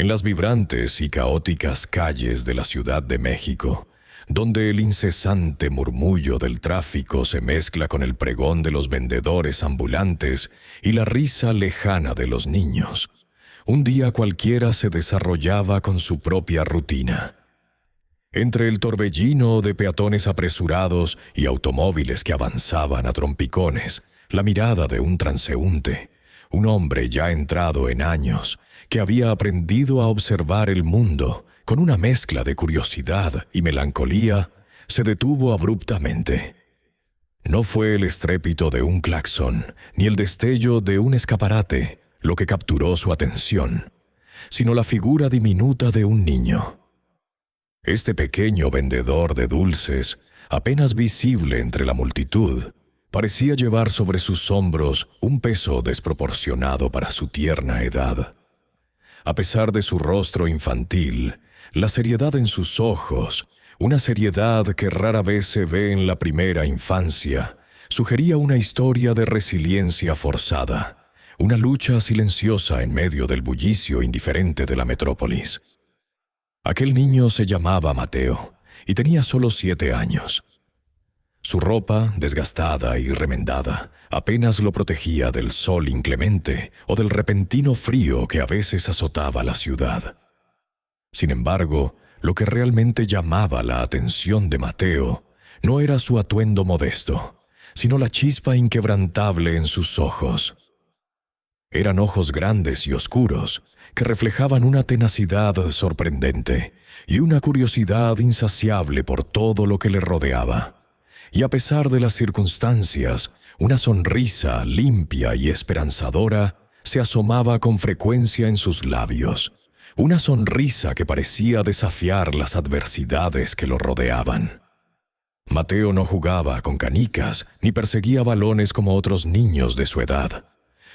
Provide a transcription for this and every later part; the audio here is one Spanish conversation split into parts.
en las vibrantes y caóticas calles de la Ciudad de México, donde el incesante murmullo del tráfico se mezcla con el pregón de los vendedores ambulantes y la risa lejana de los niños, un día cualquiera se desarrollaba con su propia rutina. Entre el torbellino de peatones apresurados y automóviles que avanzaban a trompicones, la mirada de un transeúnte, un hombre ya entrado en años, que había aprendido a observar el mundo con una mezcla de curiosidad y melancolía, se detuvo abruptamente. No fue el estrépito de un claxon, ni el destello de un escaparate lo que capturó su atención, sino la figura diminuta de un niño. Este pequeño vendedor de dulces, apenas visible entre la multitud, parecía llevar sobre sus hombros un peso desproporcionado para su tierna edad. A pesar de su rostro infantil, la seriedad en sus ojos, una seriedad que rara vez se ve en la primera infancia, sugería una historia de resiliencia forzada, una lucha silenciosa en medio del bullicio indiferente de la metrópolis. Aquel niño se llamaba Mateo y tenía solo 7 años. Su ropa, desgastada y remendada, apenas lo protegía del sol inclemente o del repentino frío que a veces azotaba la ciudad. Sin embargo, lo que realmente llamaba la atención de Mateo no era su atuendo modesto, sino la chispa inquebrantable en sus ojos. Eran ojos grandes y oscuros que reflejaban una tenacidad sorprendente y una curiosidad insaciable por todo lo que le rodeaba. Y a pesar de las circunstancias, una sonrisa limpia y esperanzadora se asomaba con frecuencia en sus labios, una sonrisa que parecía desafiar las adversidades que lo rodeaban. Mateo no jugaba con canicas ni perseguía balones como otros niños de su edad.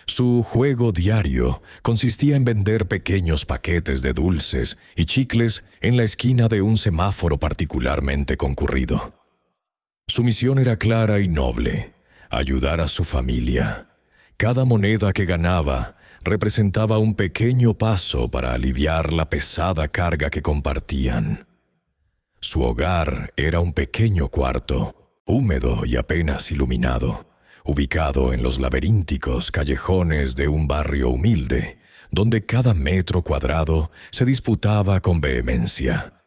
Su juego diario consistía en vender pequeños paquetes de dulces y chicles en la esquina de un semáforo particularmente concurrido. Su misión era clara y noble: ayudar a su familia. Cada moneda que ganaba representaba un pequeño paso para aliviar la pesada carga que compartían. Su hogar era un pequeño cuarto, húmedo y apenas iluminado, ubicado en los laberínticos callejones de un barrio humilde, donde cada metro cuadrado se disputaba con vehemencia.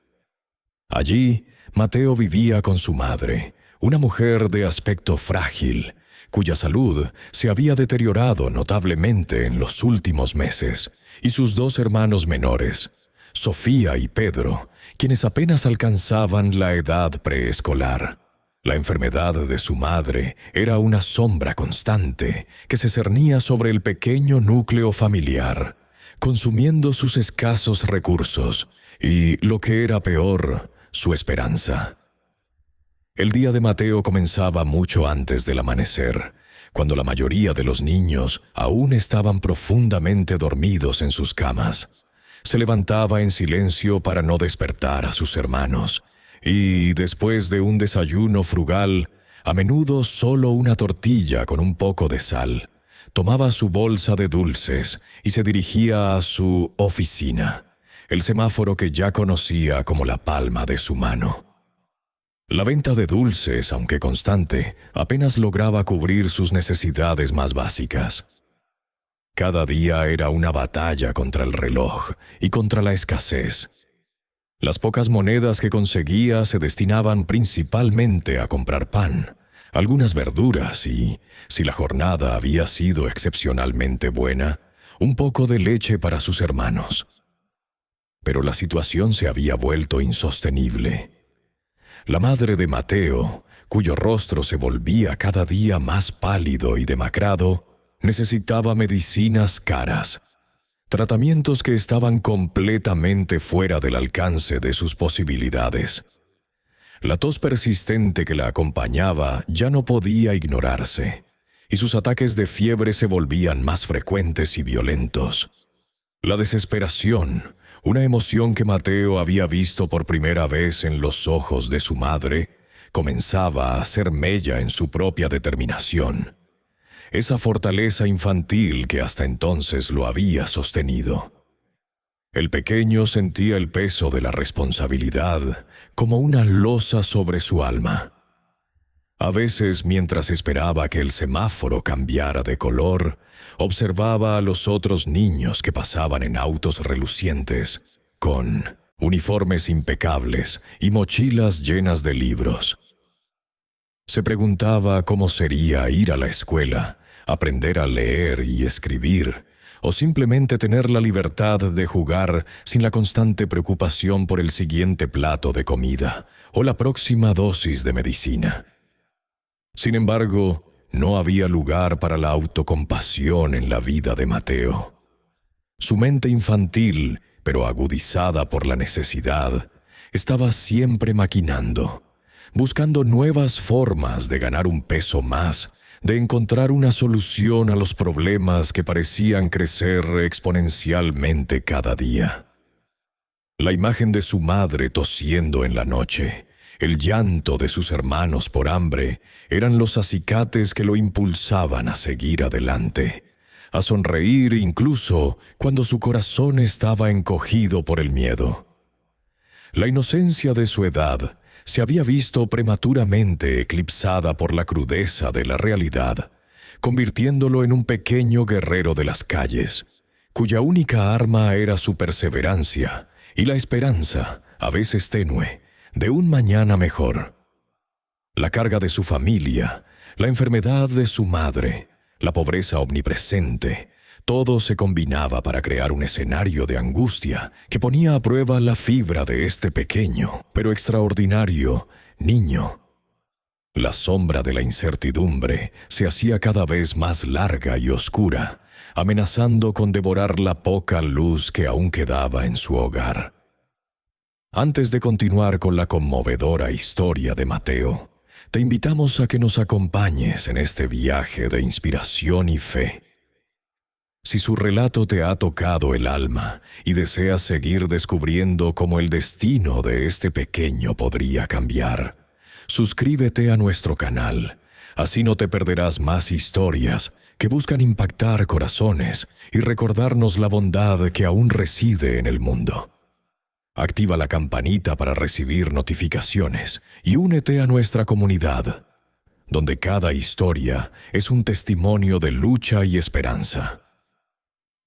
Allí, Mateo vivía con su madre, una mujer de aspecto frágil, cuya salud se había deteriorado notablemente en los últimos meses, y sus 2 hermanos menores, Sofía y Pedro, quienes apenas alcanzaban la edad preescolar. La enfermedad de su madre era una sombra constante que se cernía sobre el pequeño núcleo familiar, consumiendo sus escasos recursos y, lo que era peor, su esperanza. El día de Mateo comenzaba mucho antes del amanecer, cuando la mayoría de los niños aún estaban profundamente dormidos en sus camas. Se levantaba en silencio para no despertar a sus hermanos, y después de un desayuno frugal, a menudo solo una tortilla con un poco de sal, tomaba su bolsa de dulces y se dirigía a su oficina, el semáforo que ya conocía como la palma de su mano. La venta de dulces, aunque constante, apenas lograba cubrir sus necesidades más básicas. Cada día era una batalla contra el reloj y contra la escasez. Las pocas monedas que conseguía se destinaban principalmente a comprar pan, algunas verduras y, si la jornada había sido excepcionalmente buena, un poco de leche para sus hermanos. Pero la situación se había vuelto insostenible. La madre de Mateo, cuyo rostro se volvía cada día más pálido y demacrado, necesitaba medicinas caras, tratamientos que estaban completamente fuera del alcance de sus posibilidades. La tos persistente que la acompañaba ya no podía ignorarse, y sus ataques de fiebre se volvían más frecuentes y violentos. La desesperación, una emoción que Mateo había visto por primera vez en los ojos de su madre, comenzaba a hacer mella en su propia determinación, esa fortaleza infantil que hasta entonces lo había sostenido. El pequeño sentía el peso de la responsabilidad como una losa sobre su alma. A veces, mientras esperaba que el semáforo cambiara de color, observaba a los otros niños que pasaban en autos relucientes, con uniformes impecables y mochilas llenas de libros. Se preguntaba cómo sería ir a la escuela, aprender a leer y escribir, o simplemente tener la libertad de jugar sin la constante preocupación por el siguiente plato de comida o la próxima dosis de medicina. Sin embargo, no había lugar para la autocompasión en la vida de Mateo. Su mente infantil, pero agudizada por la necesidad, estaba siempre maquinando, buscando nuevas formas de ganar un peso más, de encontrar una solución a los problemas que parecían crecer exponencialmente cada día. La imagen de su madre tosiendo en la noche, el llanto de sus hermanos por hambre, eran los acicates que lo impulsaban a seguir adelante, a sonreír incluso cuando su corazón estaba encogido por el miedo. La inocencia de su edad se había visto prematuramente eclipsada por la crudeza de la realidad, convirtiéndolo en un pequeño guerrero de las calles, cuya única arma era su perseverancia y la esperanza, a veces tenue, de un mañana mejor. La carga de su familia, la enfermedad de su madre, la pobreza omnipresente, todo se combinaba para crear un escenario de angustia que ponía a prueba la fibra de este pequeño, pero extraordinario, niño. La sombra de la incertidumbre se hacía cada vez más larga y oscura, amenazando con devorar la poca luz que aún quedaba en su hogar. Antes de continuar con la conmovedora historia de Mateo, te invitamos a que nos acompañes en este viaje de inspiración y fe. Si su relato te ha tocado el alma y deseas seguir descubriendo cómo el destino de este pequeño podría cambiar, suscríbete a nuestro canal. Así no te perderás más historias que buscan impactar corazones y recordarnos la bondad que aún reside en el mundo. Activa la campanita para recibir notificaciones y únete a nuestra comunidad, donde cada historia es un testimonio de lucha y esperanza.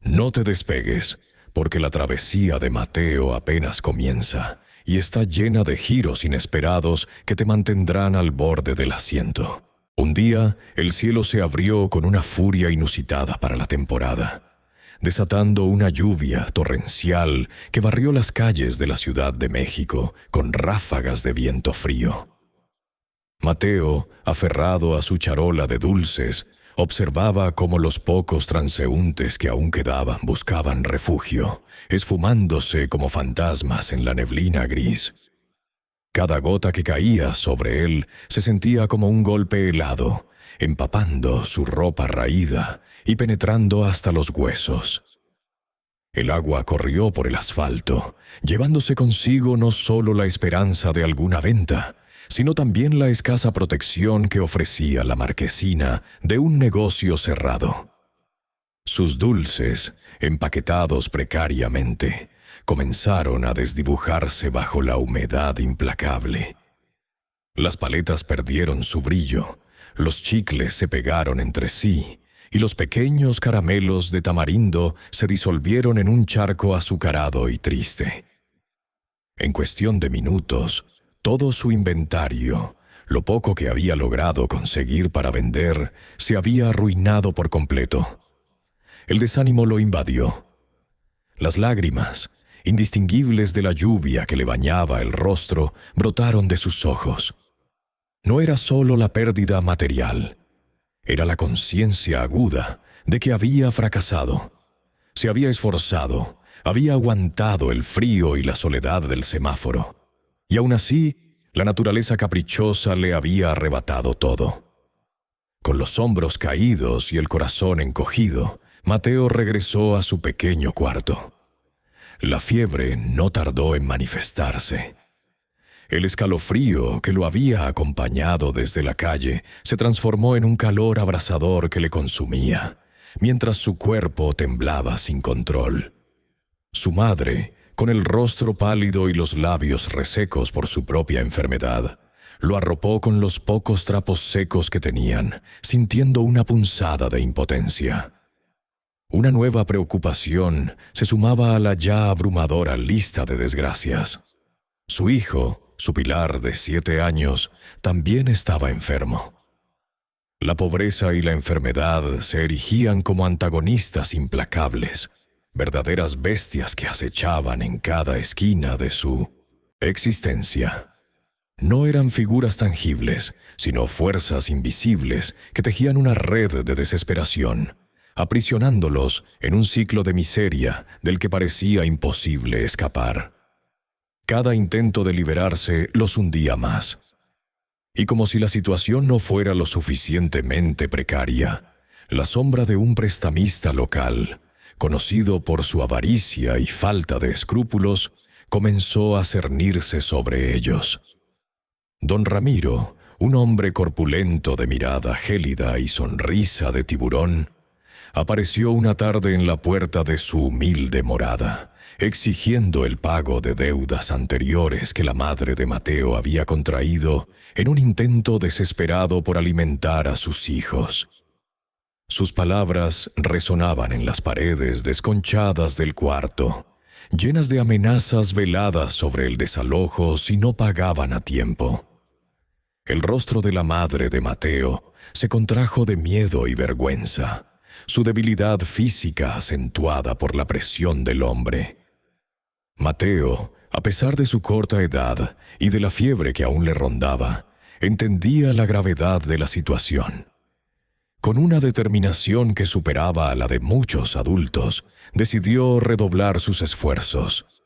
No te despegues, porque la travesía de Mateo apenas comienza y está llena de giros inesperados que te mantendrán al borde del asiento. Un día, el cielo se abrió con una furia inusitada para la temporada, desatando una lluvia torrencial que barrió las calles de la Ciudad de México con ráfagas de viento frío. Mateo, aferrado a su charola de dulces, observaba cómo los pocos transeúntes que aún quedaban buscaban refugio, esfumándose como fantasmas en la neblina gris. Cada gota que caía sobre él se sentía como un golpe helado, empapando su ropa raída y penetrando hasta los huesos. El agua corrió por el asfalto, llevándose consigo no solo la esperanza de alguna venta, sino también la escasa protección que ofrecía la marquesina de un negocio cerrado. Sus dulces, empaquetados precariamente, comenzaron a desdibujarse bajo la humedad implacable. Las paletas perdieron su brillo, los chicles se pegaron entre sí, y los pequeños caramelos de tamarindo se disolvieron en un charco azucarado y triste. En cuestión de minutos, todo su inventario, lo poco que había logrado conseguir para vender, se había arruinado por completo. El desánimo lo invadió. Las lágrimas, indistinguibles de la lluvia que le bañaba el rostro, brotaron de sus ojos. No era solo la pérdida material, era la conciencia aguda de que había fracasado. Se había esforzado, había aguantado el frío y la soledad del semáforo. Y aún así, la naturaleza caprichosa le había arrebatado todo. Con los hombros caídos y el corazón encogido, Mateo regresó a su pequeño cuarto. La fiebre no tardó en manifestarse. El escalofrío que lo había acompañado desde la calle se transformó en un calor abrasador que le consumía, mientras su cuerpo temblaba sin control. Su madre, con el rostro pálido y los labios resecos por su propia enfermedad, lo arropó con los pocos trapos secos que tenían, sintiendo una punzada de impotencia. Una nueva preocupación se sumaba a la ya abrumadora lista de desgracias. Su hijo, su Pilar de 7 años, también estaba enfermo. La pobreza y la enfermedad se erigían como antagonistas implacables, verdaderas bestias que acechaban en cada esquina de su existencia. No eran figuras tangibles, sino fuerzas invisibles que tejían una red de desesperación, aprisionándolos en un ciclo de miseria del que parecía imposible escapar. Cada intento de liberarse los hundía más. Y como si la situación no fuera lo suficientemente precaria, la sombra de un prestamista local, conocido por su avaricia y falta de escrúpulos, comenzó a cernirse sobre ellos. Don Ramiro, un hombre corpulento de mirada gélida y sonrisa de tiburón, apareció una tarde en la puerta de su humilde morada, exigiendo el pago de deudas anteriores que la madre de Mateo había contraído en un intento desesperado por alimentar a sus hijos. Sus palabras resonaban en las paredes desconchadas del cuarto, llenas de amenazas veladas sobre el desalojo si no pagaban a tiempo. El rostro de la madre de Mateo se contrajo de miedo y vergüenza, su debilidad física acentuada por la presión del hombre. Mateo, a pesar de su corta edad y de la fiebre que aún le rondaba, entendía la gravedad de la situación. Con una determinación que superaba a la de muchos adultos, decidió redoblar sus esfuerzos.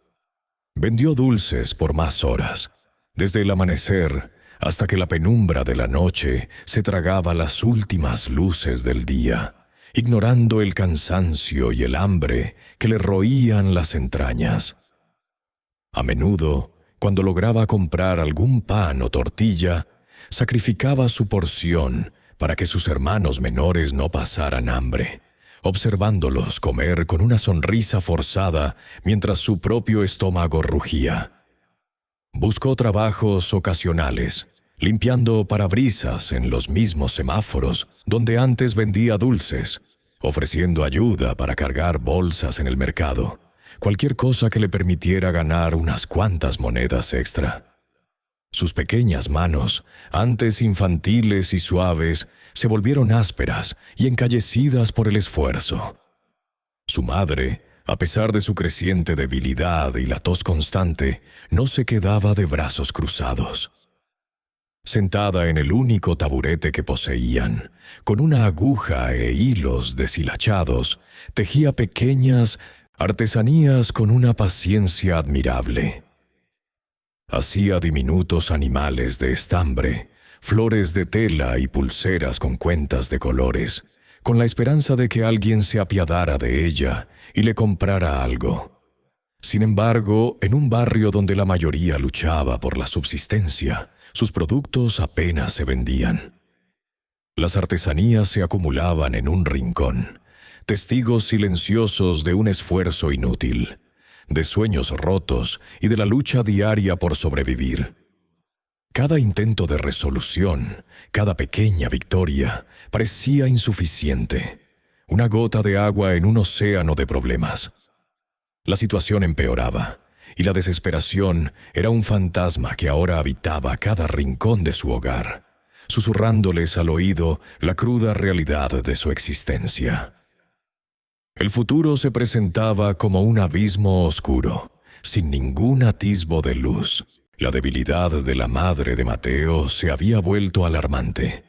Vendió dulces por más horas, desde el amanecer hasta que la penumbra de la noche se tragaba las últimas luces del día, ignorando el cansancio y el hambre que le roían las entrañas. A menudo, cuando lograba comprar algún pan o tortilla, sacrificaba su porción para que sus hermanos menores no pasaran hambre, observándolos comer con una sonrisa forzada mientras su propio estómago rugía. Buscó trabajos ocasionales, limpiando parabrisas en los mismos semáforos donde antes vendía dulces, ofreciendo ayuda para cargar bolsas en el mercado, cualquier cosa que le permitiera ganar unas cuantas monedas extra. Sus pequeñas manos, antes infantiles y suaves, se volvieron ásperas y encallecidas por el esfuerzo. Su madre, a pesar de su creciente debilidad y la tos constante, no se quedaba de brazos cruzados. Sentada en el único taburete que poseían, con una aguja e hilos deshilachados, tejía pequeñas artesanías con una paciencia admirable. Hacía diminutos animales de estambre, flores de tela y pulseras con cuentas de colores, con la esperanza de que alguien se apiadara de ella y le comprara algo. Sin embargo, en un barrio donde la mayoría luchaba por la subsistencia, sus productos apenas se vendían. Las artesanías se acumulaban en un rincón, testigos silenciosos de un esfuerzo inútil, de sueños rotos y de la lucha diaria por sobrevivir. Cada intento de resolución, cada pequeña victoria, parecía insuficiente, una gota de agua en un océano de problemas. La situación empeoraba, y la desesperación era un fantasma que ahora habitaba cada rincón de su hogar, susurrándoles al oído la cruda realidad de su existencia. El futuro se presentaba como un abismo oscuro, sin ningún atisbo de luz. La debilidad de la madre de Mateo se había vuelto alarmante.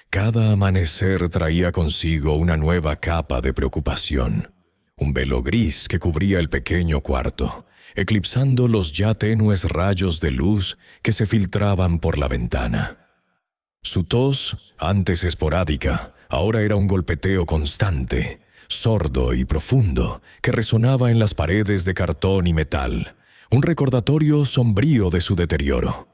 Cada amanecer traía consigo una nueva capa de preocupación, un velo gris que cubría el pequeño cuarto, eclipsando los ya tenues rayos de luz que se filtraban por la ventana. Su tos, antes esporádica, ahora era un golpeteo constante, sordo y profundo, que resonaba en las paredes de cartón y metal, un recordatorio sombrío de su deterioro.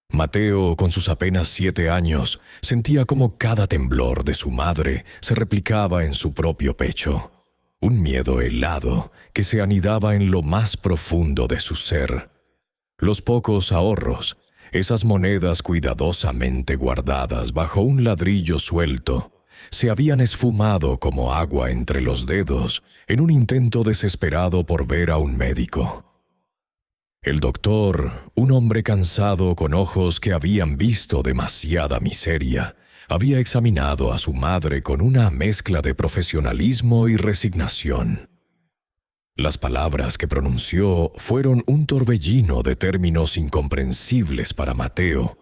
Mateo, con sus apenas 7 años, sentía como cada temblor de su madre se replicaba en su propio pecho. un miedo helado que se anidaba en lo más profundo de su ser. Los pocos ahorros, esas monedas cuidadosamente guardadas bajo un ladrillo suelto, se habían esfumado como agua entre los dedos en un intento desesperado por ver a un médico. El doctor, un hombre cansado con ojos que habían visto demasiada miseria, había examinado a su madre con una mezcla de profesionalismo y resignación. Las palabras que pronunció fueron un torbellino de términos incomprensibles para Mateo,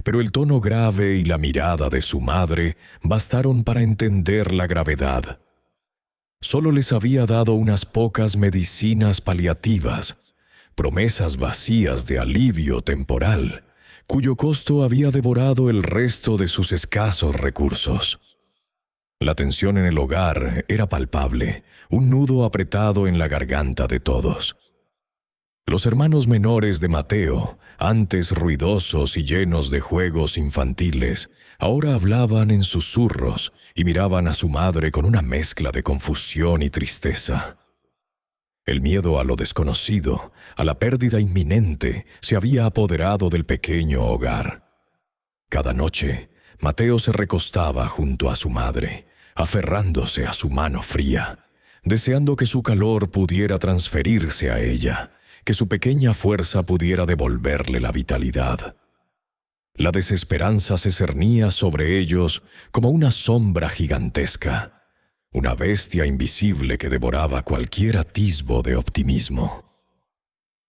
pero el tono grave y la mirada de su madre bastaron para entender la gravedad. Solo les había dado unas pocas medicinas paliativas, promesas vacías de alivio temporal, cuyo costo había devorado el resto de sus escasos recursos. La tensión en el hogar era palpable, un nudo apretado en la garganta de todos. Los hermanos menores de Mateo, antes ruidosos y llenos de juegos infantiles, ahora hablaban en susurros y miraban a su madre con una mezcla de confusión y tristeza. El miedo a lo desconocido, a la pérdida inminente, se había apoderado del pequeño hogar. Cada noche, Mateo se recostaba junto a su madre, aferrándose a su mano fría, deseando que su calor pudiera transferirse a ella, que su pequeña fuerza pudiera devolverle la vitalidad. La desesperanza se cernía sobre ellos como una sombra gigantesca, una bestia invisible que devoraba cualquier atisbo de optimismo.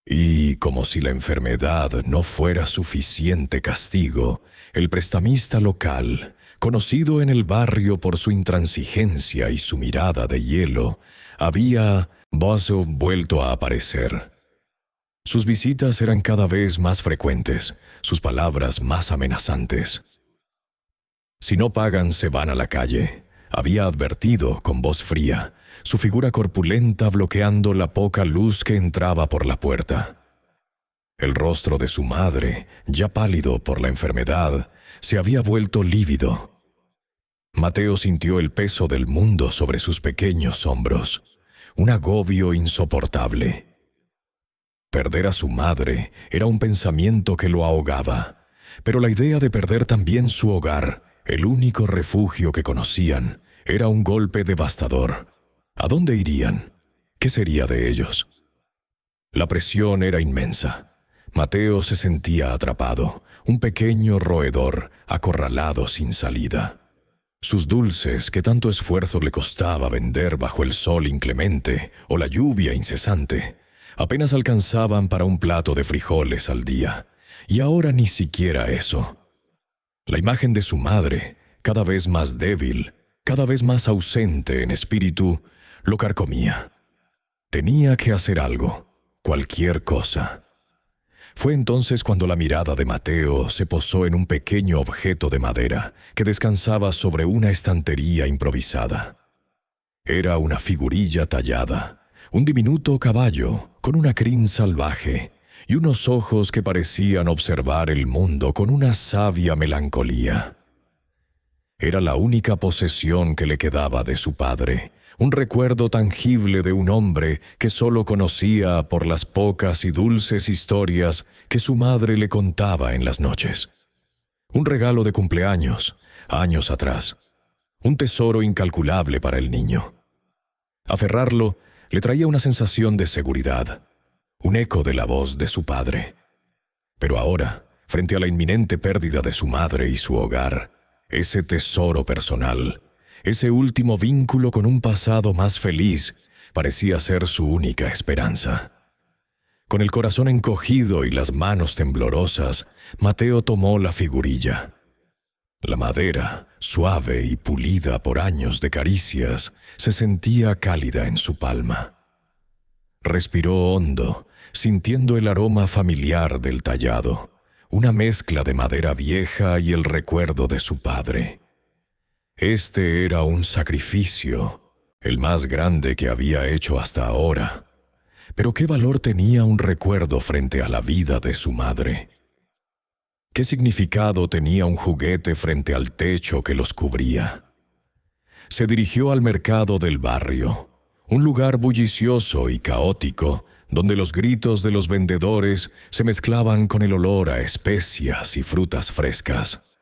Y, como si la enfermedad no fuera suficiente castigo, el prestamista local, conocido en el barrio por su intransigencia y su mirada de hielo, había vuelto a aparecer. Sus visitas eran cada vez más frecuentes, sus palabras más amenazantes. «Si no pagan, se van a la calle», había advertido con voz fría, su figura corpulenta bloqueando la poca luz que entraba por la puerta. El rostro de su madre, ya pálido por la enfermedad, se había vuelto lívido. Mateo sintió el peso del mundo sobre sus pequeños hombros, un agobio insoportable. Perder a su madre era un pensamiento que lo ahogaba, pero la idea de perder también su hogar, el único refugio que conocían, era un golpe devastador. ¿A dónde irían? ¿Qué sería de ellos? La presión era inmensa. Mateo se sentía atrapado, un pequeño roedor, acorralado sin salida. Sus dulces, que tanto esfuerzo le costaba vender bajo el sol inclemente o la lluvia incesante, apenas alcanzaban para un plato de frijoles al día, y ahora ni siquiera eso. La imagen de su madre, cada vez más débil, cada vez más ausente en espíritu, lo carcomía. Tenía que hacer algo, cualquier cosa. Fue entonces cuando la mirada de Mateo se posó en un pequeño objeto de madera que descansaba sobre una estantería improvisada. Era una figurilla tallada, un diminuto caballo con una crin salvaje y unos ojos que parecían observar el mundo con una sabia melancolía. Era la única posesión que le quedaba de su padre, un recuerdo tangible de un hombre que solo conocía por las pocas y dulces historias que su madre le contaba en las noches. Un regalo de cumpleaños, años atrás. Un tesoro incalculable para el niño. Aferrarlo le traía una sensación de seguridad, un eco de la voz de su padre. Pero ahora, frente a la inminente pérdida de su madre y su hogar, ese tesoro personal, ese último vínculo con un pasado más feliz, parecía ser su única esperanza. Con el corazón encogido y las manos temblorosas, Mateo tomó la figurilla. La madera, suave y pulida por años de caricias, se sentía cálida en su palma. Respiró hondo, sintiendo el aroma familiar del tallado, una mezcla de madera vieja y el recuerdo de su padre. Este era un sacrificio, el más grande que había hecho hasta ahora. Pero ¿qué valor tenía un recuerdo frente a la vida de su madre? ¿Qué significado tenía un juguete frente al techo que los cubría? Se dirigió al mercado del barrio, Un lugar bullicioso y caótico, donde los gritos de los vendedores se mezclaban con el olor a especias y frutas frescas.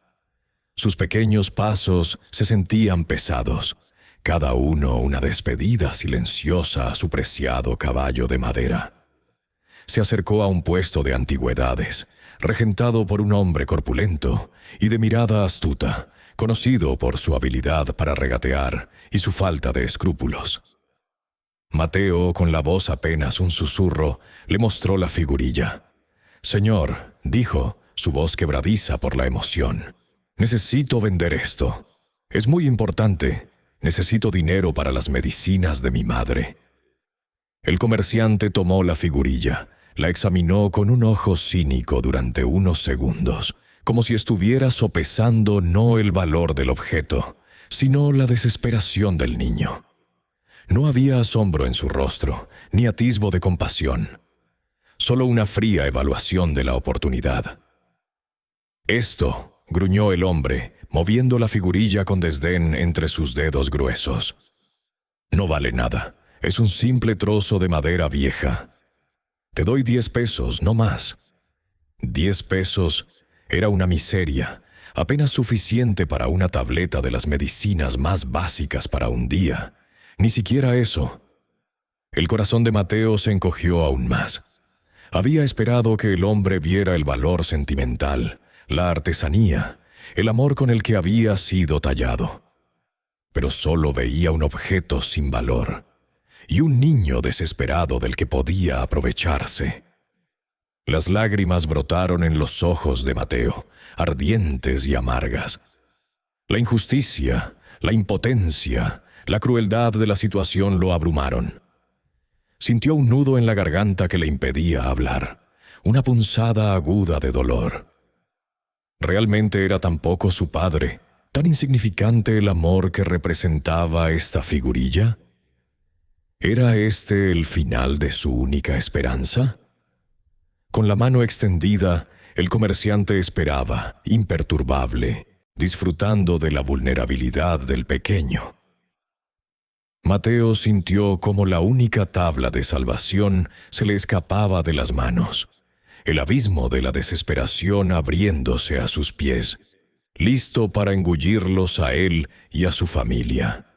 Sus pequeños pasos se sentían pesados, cada uno una despedida silenciosa a su preciado caballo de madera. Se acercó a un puesto de antigüedades, regentado por un hombre corpulento y de mirada astuta, conocido por su habilidad para regatear y su falta de escrúpulos. Mateo, con la voz apenas un susurro, le mostró la figurilla. «Señor», dijo, su voz quebradiza por la emoción, «necesito vender esto. Es muy importante. Necesito dinero para las medicinas de mi madre». El comerciante tomó la figurilla, la examinó con un ojo cínico durante unos segundos, como si estuviera sopesando no el valor del objeto, sino la desesperación del niño. No había asombro en su rostro, ni atisbo de compasión, solo una fría evaluación de la oportunidad. «Esto», gruñó el hombre, moviendo la figurilla con desdén entre sus dedos gruesos. «No vale nada. Es un simple trozo de madera vieja. Te doy 10 pesos, no más». 10 pesos era una miseria, apenas suficiente para una tableta de las medicinas más básicas para un día. Ni siquiera eso. El corazón de Mateo se encogió aún más. Había esperado que el hombre viera el valor sentimental, la artesanía, el amor con el que había sido tallado. Pero solo veía un objeto sin valor y un niño desesperado del que podía aprovecharse. Las lágrimas brotaron en los ojos de Mateo, ardientes y amargas. La injusticia, la impotencia, la crueldad de la situación lo abrumaron. Sintió un nudo en la garganta que le impedía hablar, una punzada aguda de dolor. ¿Realmente era tan poco su padre, tan insignificante el amor que representaba esta figurilla? ¿Era este el final de su única esperanza? Con la mano extendida, el comerciante esperaba, imperturbable, disfrutando de la vulnerabilidad del pequeño. Mateo sintió como la única tabla de salvación se le escapaba de las manos, el abismo de la desesperación abriéndose a sus pies, listo para engullirlos a él y a su familia.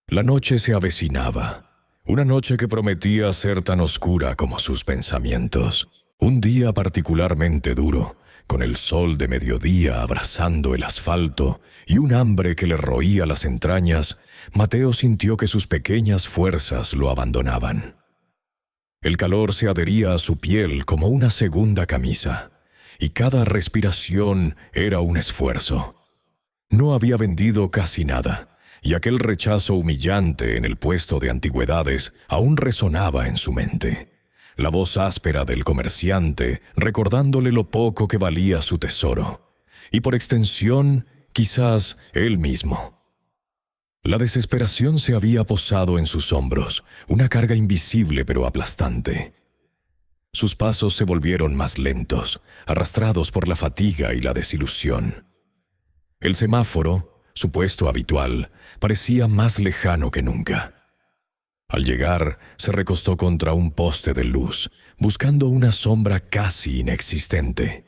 La noche se avecinaba, una noche que prometía ser tan oscura como sus pensamientos. Un día particularmente duro, con el sol de mediodía abrasando el asfalto y un hambre que le roía las entrañas, Mateo sintió que sus pequeñas fuerzas lo abandonaban. El calor se adhería a su piel como una segunda camisa, y cada respiración era un esfuerzo. No había vendido casi nada, y aquel rechazo humillante en el puesto de antigüedades aún resonaba en su mente. La voz áspera del comerciante recordándole lo poco que valía su tesoro, y por extensión, quizás él mismo. La desesperación se había posado en sus hombros, una carga invisible pero aplastante. Sus pasos se volvieron más lentos, arrastrados por la fatiga y la desilusión. El semáforo, su puesto habitual, parecía más lejano que nunca. Al llegar, se recostó contra un poste de luz, buscando una sombra casi inexistente.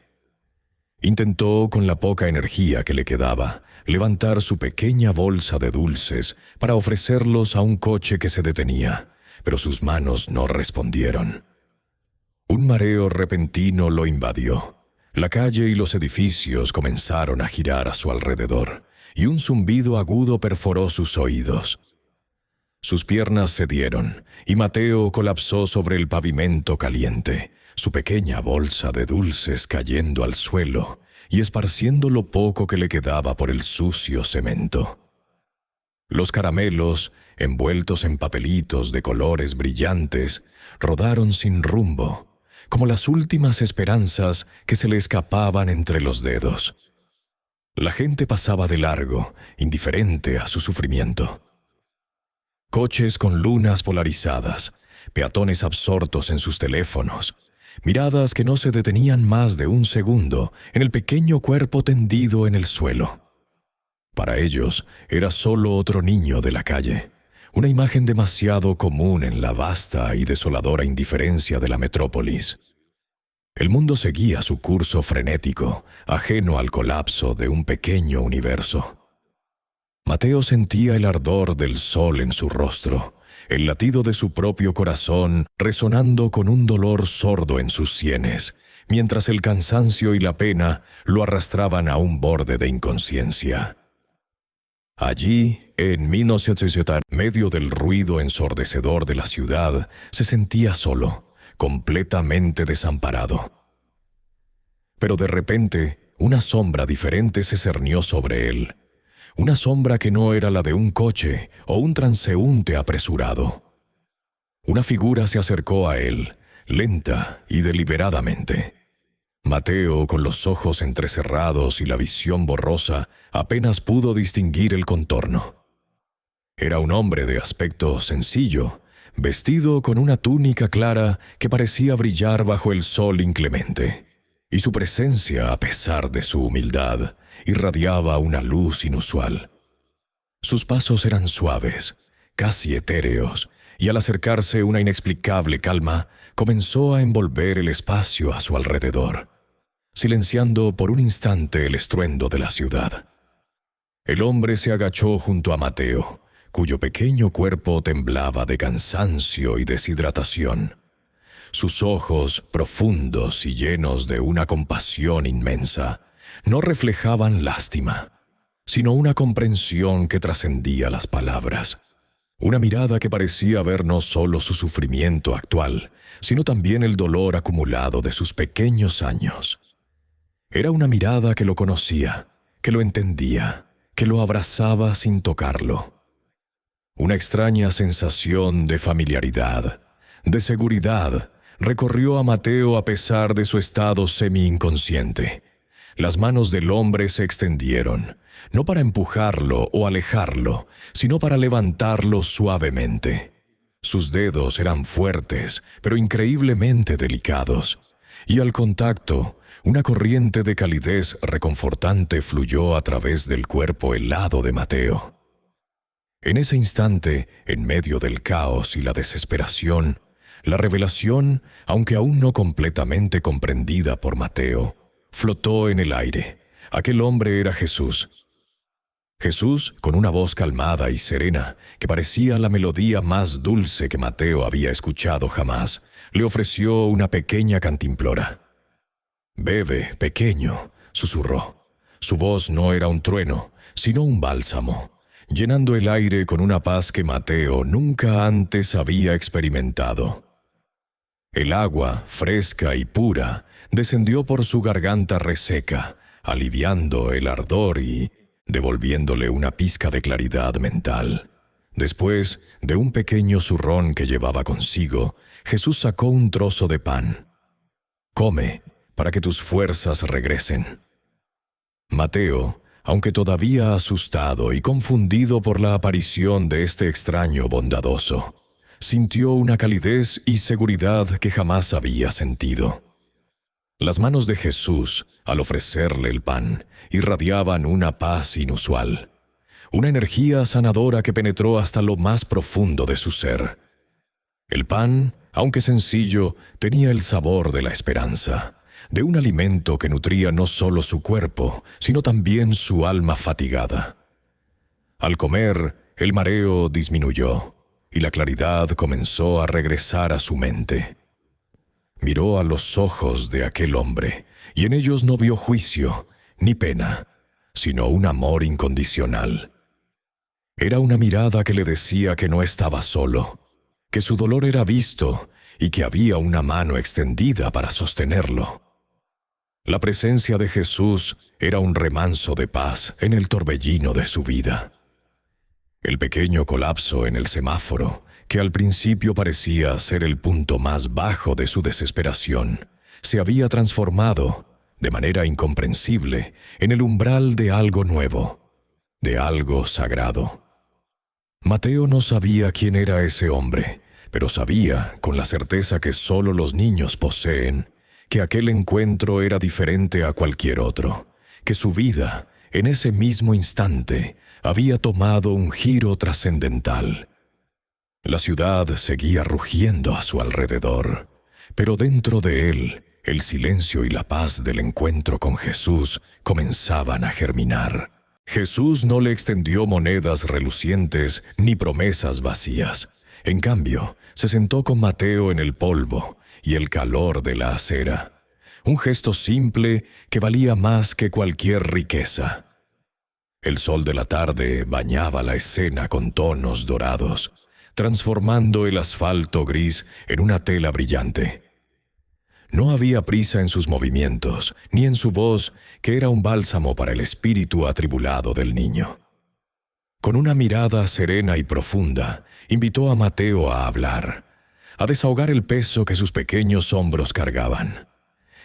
Intentó, con la poca energía que le quedaba, levantar su pequeña bolsa de dulces para ofrecerlos a un coche que se detenía, pero sus manos no respondieron. Un mareo repentino lo invadió. La calle y los edificios comenzaron a girar a su alrededor, y un zumbido agudo perforó sus oídos. Sus piernas cedieron, y Mateo colapsó sobre el pavimento caliente, su pequeña bolsa de dulces cayendo al suelo y esparciendo lo poco que le quedaba por el sucio cemento. Los caramelos, envueltos en papelitos de colores brillantes, rodaron sin rumbo, como las últimas esperanzas que se le escapaban entre los dedos. La gente pasaba de largo, indiferente a su sufrimiento. Coches con lunas polarizadas, peatones absortos en sus teléfonos, miradas que no se detenían más de un segundo en el pequeño cuerpo tendido en el suelo. Para ellos era solo otro niño de la calle, una imagen demasiado común en la vasta y desoladora indiferencia de la metrópolis. El mundo seguía su curso frenético, ajeno al colapso de un pequeño universo. Mateo sentía el ardor del sol en su rostro, el latido de su propio corazón resonando con un dolor sordo en sus sienes, mientras el cansancio y la pena lo arrastraban a un borde de inconsciencia. Allí, en medio del ruido ensordecedor de la ciudad, se sentía solo, completamente desamparado. Pero de repente, una sombra diferente se cernió sobre él. Una sombra que no era la de un coche o un transeúnte apresurado. Una figura se acercó a él, lenta y deliberadamente. Mateo, con los ojos entrecerrados y la visión borrosa, apenas pudo distinguir el contorno. Era un hombre de aspecto sencillo, vestido con una túnica clara que parecía brillar bajo el sol inclemente, y su presencia, a pesar de su humildad, irradiaba una luz inusual. Sus pasos eran suaves, casi etéreos, y al acercarse una inexplicable calma comenzó a envolver el espacio a su alrededor, silenciando por un instante el estruendo de la ciudad. El hombre se agachó junto a Mateo, cuyo pequeño cuerpo temblaba de cansancio y deshidratación. Sus ojos, profundos y llenos de una compasión inmensa, no reflejaban lástima, sino una comprensión que trascendía las palabras. Una mirada que parecía ver no solo su sufrimiento actual, sino también el dolor acumulado de sus pequeños años. Era una mirada que lo conocía, que lo entendía, que lo abrazaba sin tocarlo. Una extraña sensación de familiaridad, de seguridad, recorrió a Mateo a pesar de su estado semi-inconsciente. Las manos del hombre se extendieron, no para empujarlo o alejarlo, sino para levantarlo suavemente. Sus dedos eran fuertes, pero increíblemente delicados, y al contacto, una corriente de calidez reconfortante fluyó a través del cuerpo helado de Mateo. En ese instante, en medio del caos y la desesperación, la revelación, aunque aún no completamente comprendida por Mateo, flotó en el aire. Aquel hombre era Jesús. Jesús, con una voz calmada y serena, que parecía la melodía más dulce que Mateo había escuchado jamás, le ofreció una pequeña cantimplora. «Bebe, pequeño», susurró. Su voz no era un trueno, sino un bálsamo, llenando el aire con una paz que Mateo nunca antes había experimentado. El agua, fresca y pura, descendió por su garganta reseca, aliviando el ardor y devolviéndole una pizca de claridad mental. Después, de un pequeño zurrón que llevaba consigo, Jesús sacó un trozo de pan. «Come, para que tus fuerzas regresen». Mateo, aunque todavía asustado y confundido por la aparición de este extraño bondadoso, sintió una calidez y seguridad que jamás había sentido. Las manos de Jesús, al ofrecerle el pan, irradiaban una paz inusual, una energía sanadora que penetró hasta lo más profundo de su ser. El pan, aunque sencillo, tenía el sabor de la esperanza, de un alimento que nutría no solo su cuerpo, sino también su alma fatigada. Al comer, el mareo disminuyó, y la claridad comenzó a regresar a su mente. Miró a los ojos de aquel hombre, y en ellos no vio juicio, ni pena, sino un amor incondicional. Era una mirada que le decía que no estaba solo, que su dolor era visto y que había una mano extendida para sostenerlo. La presencia de Jesús era un remanso de paz en el torbellino de su vida. El pequeño colapso en el semáforo, que al principio parecía ser el punto más bajo de su desesperación, se había transformado, de manera incomprensible, en el umbral de algo nuevo, de algo sagrado. Mateo no sabía quién era ese hombre, pero sabía, con la certeza que solo los niños poseen, que aquel encuentro era diferente a cualquier otro, que su vida, en ese mismo instante, había tomado un giro trascendental. La ciudad seguía rugiendo a su alrededor, pero dentro de él, el silencio y la paz del encuentro con Jesús comenzaban a germinar. Jesús no le extendió monedas relucientes ni promesas vacías. En cambio, se sentó con Mateo en el polvo y el calor de la acera. Un gesto simple que valía más que cualquier riqueza. El sol de la tarde bañaba la escena con tonos dorados, transformando el asfalto gris en una tela brillante. No había prisa en sus movimientos, ni en su voz, que era un bálsamo para el espíritu atribulado del niño. Con una mirada serena y profunda, invitó a Mateo a hablar, a desahogar el peso que sus pequeños hombros cargaban.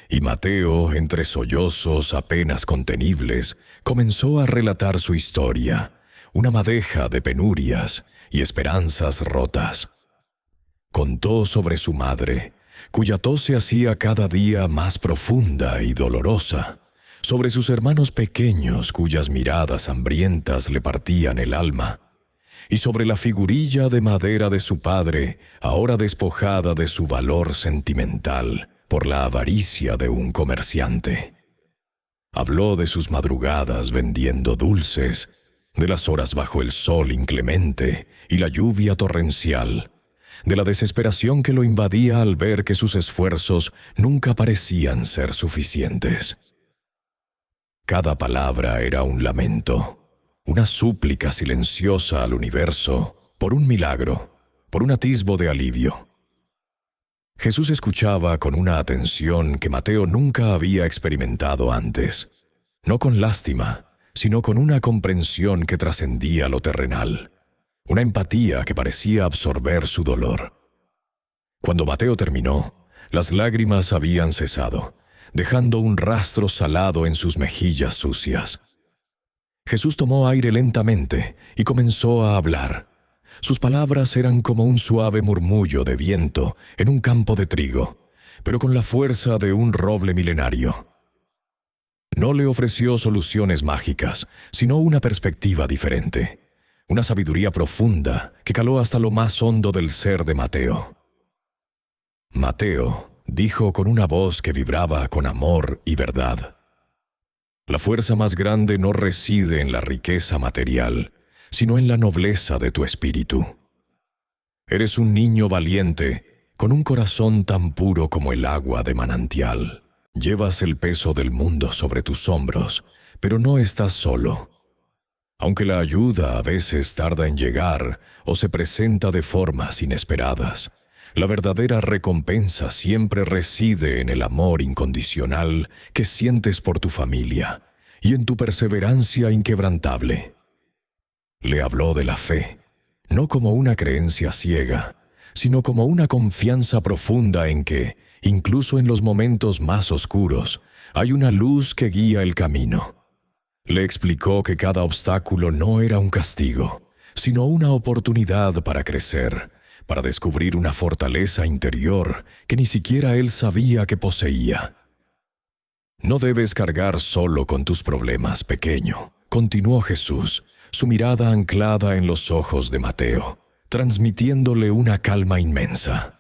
Y Mateo, entre sollozos apenas contenibles, comenzó a relatar su historia, una madeja de penurias y esperanzas rotas. Contó sobre su madre, cuya tos se hacía cada día más profunda y dolorosa, sobre sus hermanos pequeños cuyas miradas hambrientas le partían el alma, y sobre la figurilla de madera de su padre, ahora despojada de su valor sentimental por la avaricia de un comerciante. Habló de sus madrugadas vendiendo dulces, de las horas bajo el sol inclemente y la lluvia torrencial, de la desesperación que lo invadía al ver que sus esfuerzos nunca parecían ser suficientes. Cada palabra era un lamento, una súplica silenciosa al universo por un milagro, por un atisbo de alivio. Jesús escuchaba con una atención que Mateo nunca había experimentado antes, no con lástima, sino con una comprensión que trascendía lo terrenal, una empatía que parecía absorber su dolor. Cuando Mateo terminó, las lágrimas habían cesado, dejando un rastro salado en sus mejillas sucias. Jesús tomó aire lentamente y comenzó a hablar. Sus palabras eran como un suave murmullo de viento en un campo de trigo, pero con la fuerza de un roble milenario. No le ofreció soluciones mágicas, sino una perspectiva diferente, una sabiduría profunda que caló hasta lo más hondo del ser de Mateo. Mateo dijo con una voz que vibraba con amor y verdad: la fuerza más grande no reside en la riqueza material, sino en la nobleza de tu espíritu. Eres un niño valiente, con un corazón tan puro como el agua de manantial. Llevas el peso del mundo sobre tus hombros, pero no estás solo. Aunque la ayuda a veces tarda en llegar o se presenta de formas inesperadas, la verdadera recompensa siempre reside en el amor incondicional que sientes por tu familia y en tu perseverancia inquebrantable. Le habló de la fe, no como una creencia ciega, sino como una confianza profunda en que, incluso en los momentos más oscuros, hay una luz que guía el camino. Le explicó que cada obstáculo no era un castigo, sino una oportunidad para crecer, para descubrir una fortaleza interior que ni siquiera él sabía que poseía. No debes cargar solo con tus problemas, pequeño, continuó Jesús, su mirada anclada en los ojos de Mateo, transmitiéndole una calma inmensa.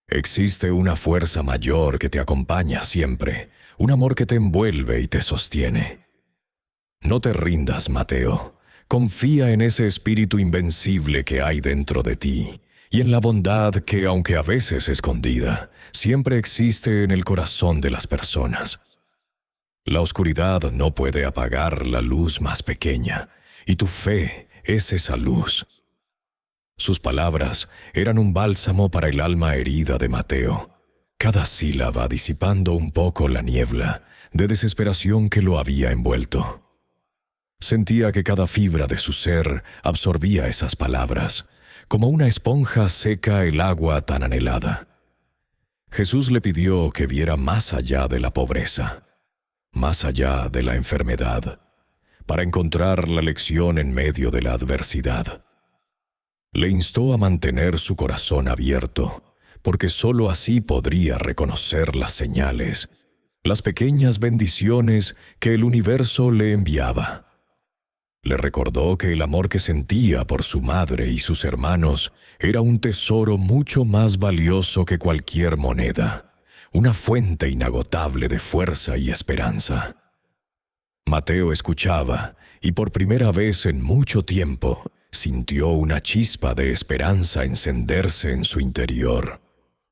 Existe una fuerza mayor que te acompaña siempre, un amor que te envuelve y te sostiene. No te rindas, Mateo. Confía en ese espíritu invencible que hay dentro de ti y en la bondad que, aunque a veces escondida, siempre existe en el corazón de las personas. La oscuridad no puede apagar la luz más pequeña, y tu fe es esa luz. Sus palabras eran un bálsamo para el alma herida de Mateo, cada sílaba disipando un poco la niebla de desesperación que lo había envuelto. Sentía que cada fibra de su ser absorbía esas palabras, como una esponja seca el agua tan anhelada. Jesús le pidió que viera más allá de la pobreza, más allá de la enfermedad, para encontrar la lección en medio de la adversidad. Le instó a mantener su corazón abierto, porque sólo así podría reconocer las señales, las pequeñas bendiciones que el universo le enviaba. Le recordó que el amor que sentía por su madre y sus hermanos era un tesoro mucho más valioso que cualquier moneda, una fuente inagotable de fuerza y esperanza. Mateo escuchaba, y por primera vez en mucho tiempo sintió una chispa de esperanza encenderse en su interior.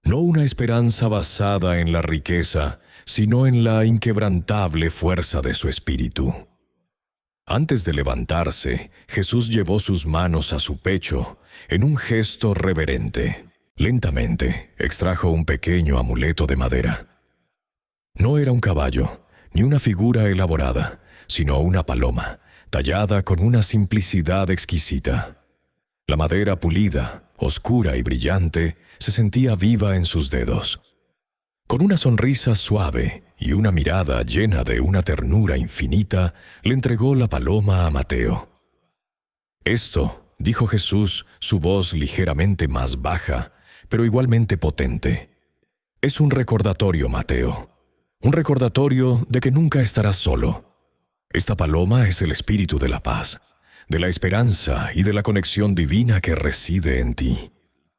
No una esperanza basada en la riqueza, sino en la inquebrantable fuerza de su espíritu. Antes de levantarse, Jesús llevó sus manos a su pecho en un gesto reverente. Lentamente extrajo un pequeño amuleto de madera. No era un caballo, ni una figura elaborada, sino una paloma, tallada con una simplicidad exquisita. La madera pulida, oscura y brillante, se sentía viva en sus dedos. Con una sonrisa suave y una mirada llena de una ternura infinita, le entregó la paloma a Mateo. «Esto», dijo Jesús, su voz ligeramente más baja, pero igualmente potente, «es un recordatorio, Mateo. Un recordatorio de que nunca estarás solo. Esta paloma es el espíritu de la paz, de la esperanza y de la conexión divina que reside en ti.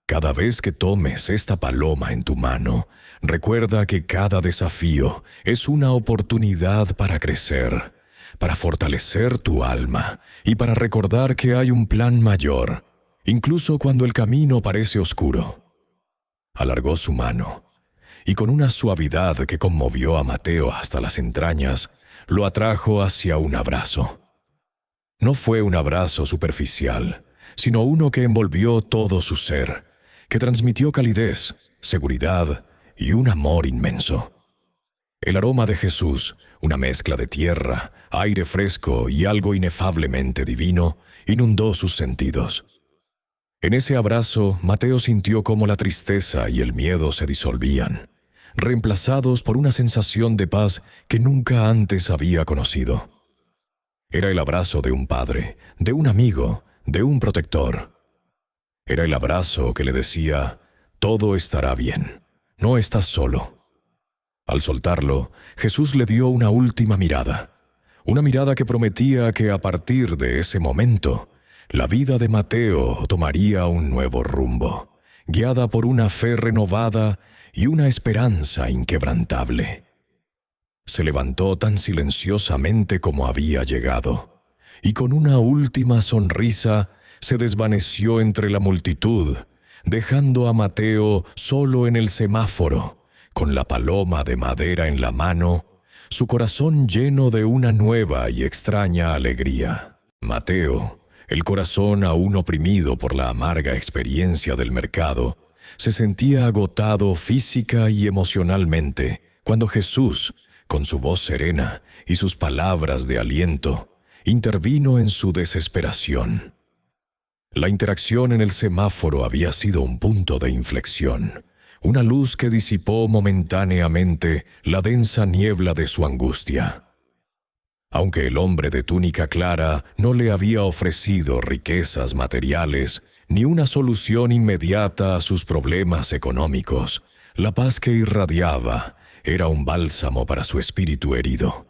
Cada vez que tomes esta paloma en tu mano, recuerda que cada desafío es una oportunidad para crecer, para fortalecer tu alma y para recordar que hay un plan mayor, incluso cuando el camino parece oscuro». Alargó su mano, y con una suavidad que conmovió a Mateo hasta las entrañas, lo atrajo hacia un abrazo. No fue un abrazo superficial, sino uno que envolvió todo su ser, que transmitió calidez, seguridad y un amor inmenso. El aroma de Jesús, una mezcla de tierra, aire fresco y algo inefablemente divino, inundó sus sentidos. En ese abrazo, Mateo sintió cómo la tristeza y el miedo se disolvían, reemplazados por una sensación de paz que nunca antes había conocido. Era el abrazo de un padre, de un amigo, de un protector. Era el abrazo que le decía: «Todo estará bien, no estás solo». Al soltarlo, Jesús le dio una última mirada, una mirada que prometía que a partir de ese momento, la vida de Mateo tomaría un nuevo rumbo, guiada por una fe renovada y una esperanza inquebrantable. Se levantó tan silenciosamente como había llegado, y con una última sonrisa se desvaneció entre la multitud, dejando a Mateo solo en el semáforo, con la paloma de madera en la mano, su corazón lleno de una nueva y extraña alegría. Mateo, el corazón aún oprimido por la amarga experiencia del mercado, se sentía agotado física y emocionalmente cuando Jesús, con su voz serena y sus palabras de aliento, intervino en su desesperación. La interacción en el semáforo había sido un punto de inflexión, una luz que disipó momentáneamente la densa niebla de su angustia. Aunque el hombre de túnica clara no le había ofrecido riquezas materiales ni una solución inmediata a sus problemas económicos, la paz que irradiaba era un bálsamo para su espíritu herido.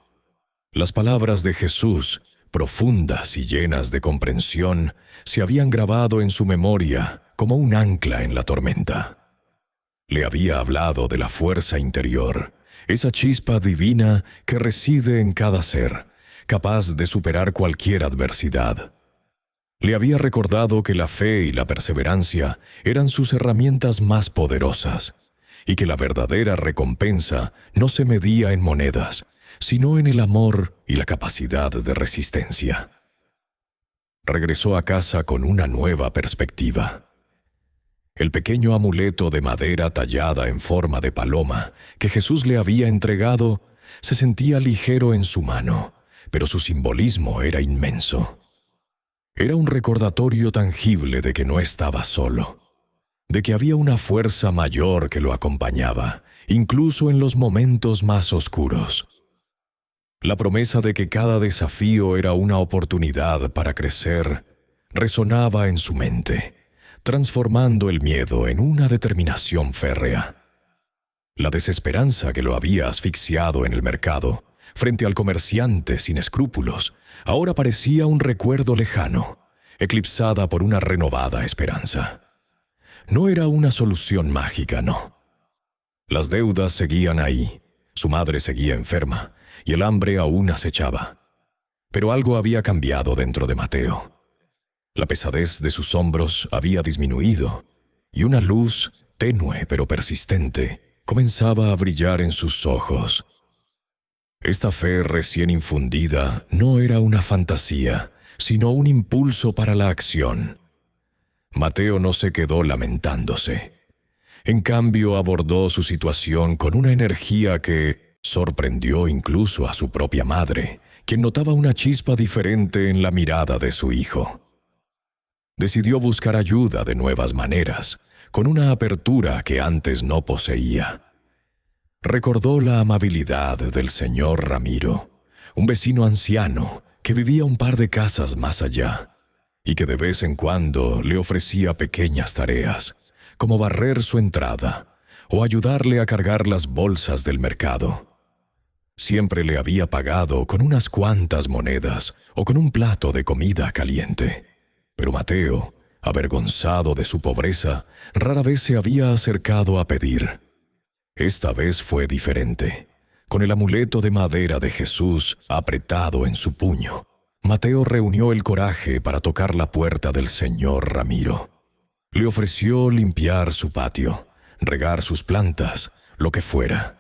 Las palabras de Jesús, profundas y llenas de comprensión, se habían grabado en su memoria como un ancla en la tormenta. Le había hablado de la fuerza interior, esa chispa divina que reside en cada ser, capaz de superar cualquier adversidad. Le había recordado que la fe y la perseverancia eran sus herramientas más poderosas, y que la verdadera recompensa no se medía en monedas, sino en el amor y la capacidad de resistencia. Regresó a casa con una nueva perspectiva. El pequeño amuleto de madera tallada en forma de paloma que Jesús le había entregado se sentía ligero en su mano, pero su simbolismo era inmenso. Era un recordatorio tangible de que no estaba solo, de que había una fuerza mayor que lo acompañaba, incluso en los momentos más oscuros. La promesa de que cada desafío era una oportunidad para crecer resonaba en su mente, transformando el miedo en una determinación férrea. La desesperanza que lo había asfixiado en el mercado frente al comerciante sin escrúpulos, ahora parecía un recuerdo lejano, eclipsada por una renovada esperanza. No era una solución mágica, no. Las deudas seguían ahí, su madre seguía enferma y el hambre aún acechaba. Pero algo había cambiado dentro de Mateo. La pesadez de sus hombros había disminuido y una luz, tenue pero persistente, comenzaba a brillar en sus ojos. Esta fe recién infundida no era una fantasía, sino un impulso para la acción. Mateo no se quedó lamentándose. En cambio, abordó su situación con una energía que sorprendió incluso a su propia madre, quien notaba una chispa diferente en la mirada de su hijo. Decidió buscar ayuda de nuevas maneras, con una apertura que antes no poseía. Recordó la amabilidad del señor Ramiro, un vecino anciano que vivía un par de casas más allá, y que de vez en cuando le ofrecía pequeñas tareas, como barrer su entrada o ayudarle a cargar las bolsas del mercado. Siempre le había pagado con unas cuantas monedas o con un plato de comida caliente. Pero Mateo, avergonzado de su pobreza, rara vez se había acercado a pedir. Esta vez fue diferente. Con el amuleto de madera de Jesús apretado en su puño, Mateo reunió el coraje para tocar la puerta del señor Ramiro. Le ofreció limpiar su patio, regar sus plantas, lo que fuera.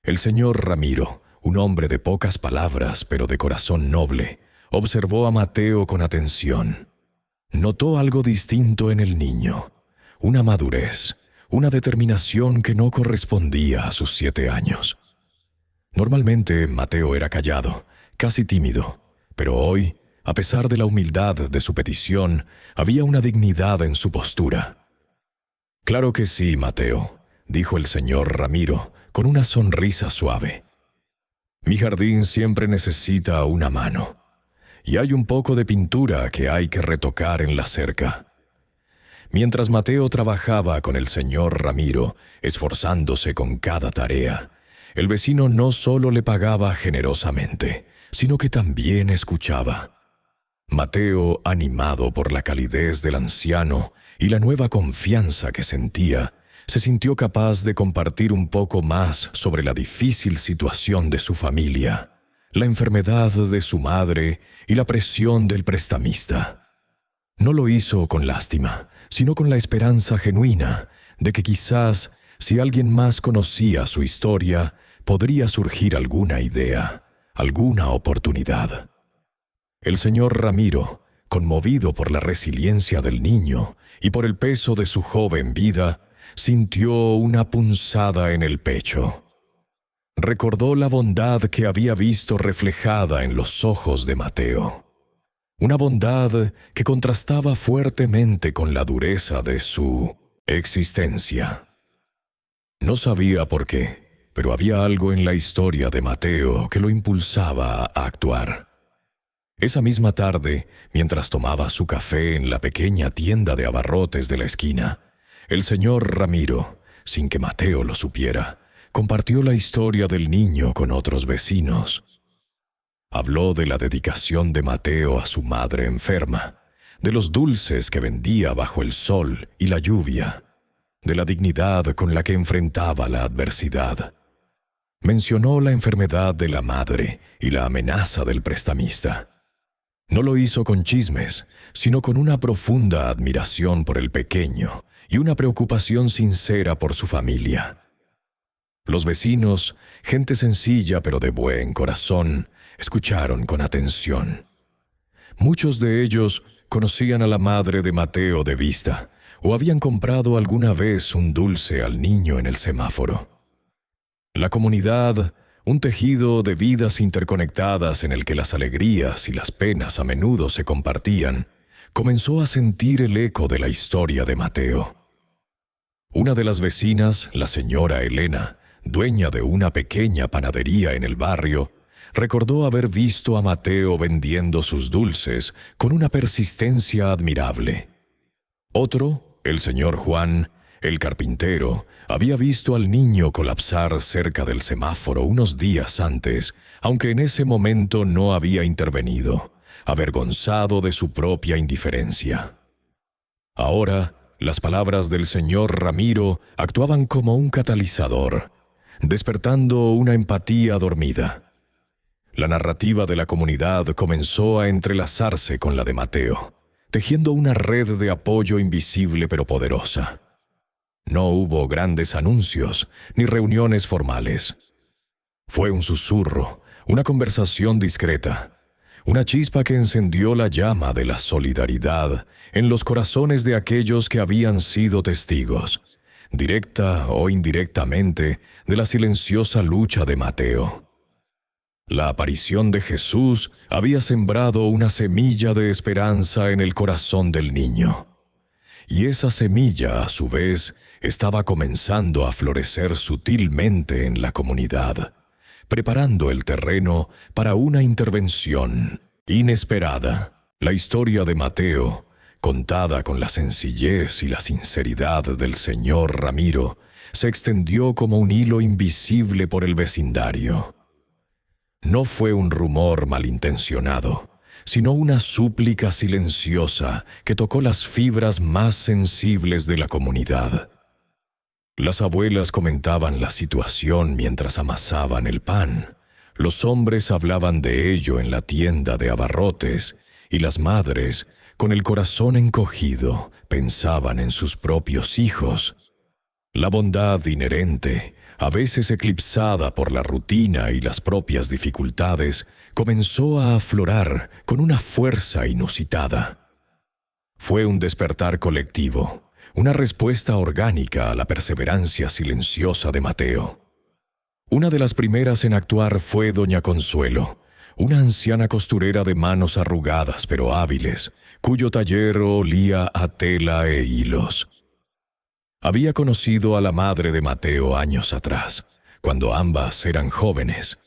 El señor Ramiro, un hombre de pocas palabras pero de corazón noble, observó a Mateo con atención. Notó algo distinto en el niño, una madurez, una determinación que no correspondía a sus 7 años. Normalmente Mateo era callado, casi tímido, pero hoy, a pesar de la humildad de su petición, había una dignidad en su postura. «Claro que sí, Mateo», dijo el señor Ramiro, con una sonrisa suave. «Mi jardín siempre necesita una mano, y hay un poco de pintura que hay que retocar en la cerca». Mientras Mateo trabajaba con el señor Ramiro, esforzándose con cada tarea, el vecino no solo le pagaba generosamente, sino que también escuchaba. Mateo, animado por la calidez del anciano y la nueva confianza que sentía, se sintió capaz de compartir un poco más sobre la difícil situación de su familia, la enfermedad de su madre y la presión del prestamista. No lo hizo con lástima, sino con la esperanza genuina de que quizás, si alguien más conocía su historia, podría surgir alguna idea, alguna oportunidad. El señor Ramiro, conmovido por la resiliencia del niño y por el peso de su joven vida, sintió una punzada en el pecho. Recordó la bondad que había visto reflejada en los ojos de Mateo. Una bondad que contrastaba fuertemente con la dureza de su existencia. No sabía por qué, pero había algo en la historia de Mateo que lo impulsaba a actuar. Esa misma tarde, mientras tomaba su café en la pequeña tienda de abarrotes de la esquina, el señor Ramiro, sin que Mateo lo supiera, compartió la historia del niño con otros vecinos. Habló de la dedicación de Mateo a su madre enferma, de los dulces que vendía bajo el sol y la lluvia, de la dignidad con la que enfrentaba la adversidad. Mencionó la enfermedad de la madre y la amenaza del prestamista. No lo hizo con chismes, sino con una profunda admiración por el pequeño y una preocupación sincera por su familia. Los vecinos, gente sencilla pero de buen corazón, escucharon con atención. Muchos de ellos conocían a la madre de Mateo de vista o habían comprado alguna vez un dulce al niño en el semáforo. La comunidad, un tejido de vidas interconectadas en el que las alegrías y las penas a menudo se compartían, comenzó a sentir el eco de la historia de Mateo. Una de las vecinas, la señora Elena, dueña de una pequeña panadería en el barrio, recordó haber visto a Mateo vendiendo sus dulces con una persistencia admirable. Otro, el señor Juan, El carpintero había visto al niño colapsar cerca del semáforo unos días antes, aunque en ese momento no había intervenido, avergonzado de su propia indiferencia. Ahora, las palabras del señor Ramiro actuaban como un catalizador, despertando una empatía dormida. La narrativa de la comunidad comenzó a entrelazarse con la de Mateo, tejiendo una red de apoyo invisible pero poderosa. No hubo grandes anuncios ni reuniones formales. Fue un susurro, una conversación discreta, una chispa que encendió la llama de la solidaridad en los corazones de aquellos que habían sido testigos, directa o indirectamente, de la silenciosa lucha de Mateo. La aparición de Jesús había sembrado una semilla de esperanza en el corazón del niño. Y esa semilla, a su vez, estaba comenzando a florecer sutilmente en la comunidad, preparando el terreno para una intervención inesperada. La historia de Mateo, contada con la sencillez y la sinceridad del señor Ramiro, se extendió como un hilo invisible por el vecindario. No fue un rumor malintencionado, sino una súplica silenciosa que tocó las fibras más sensibles de la comunidad. Las abuelas comentaban la situación mientras amasaban el pan. Los hombres hablaban de ello en la tienda de abarrotes, y las madres, con el corazón encogido, pensaban en sus propios hijos. La bondad inherente, a veces eclipsada por la rutina y las propias dificultades, comenzó a aflorar con una fuerza inusitada. Fue un despertar colectivo, una respuesta orgánica a la perseverancia silenciosa de Mateo. Una de las primeras en actuar fue doña Consuelo, una anciana costurera de manos arrugadas pero hábiles, cuyo taller olía a tela e hilos. Había conocido a la madre de Mateo años atrás, cuando ambas eran jóvenes.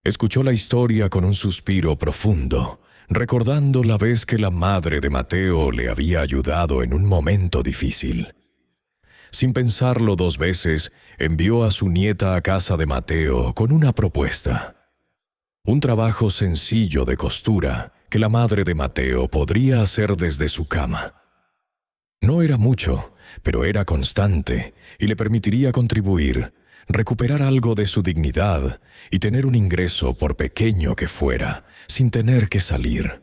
Escuchó la historia con un suspiro profundo, recordando la vez que la madre de Mateo le había ayudado en un momento difícil. Sin pensarlo dos veces, envió a su nieta a casa de Mateo con una propuesta. Un trabajo sencillo de costura que la madre de Mateo podría hacer desde su cama. No era mucho, pero era constante y le permitiría contribuir, recuperar algo de su dignidad y tener un ingreso por pequeño que fuera, sin tener que salir.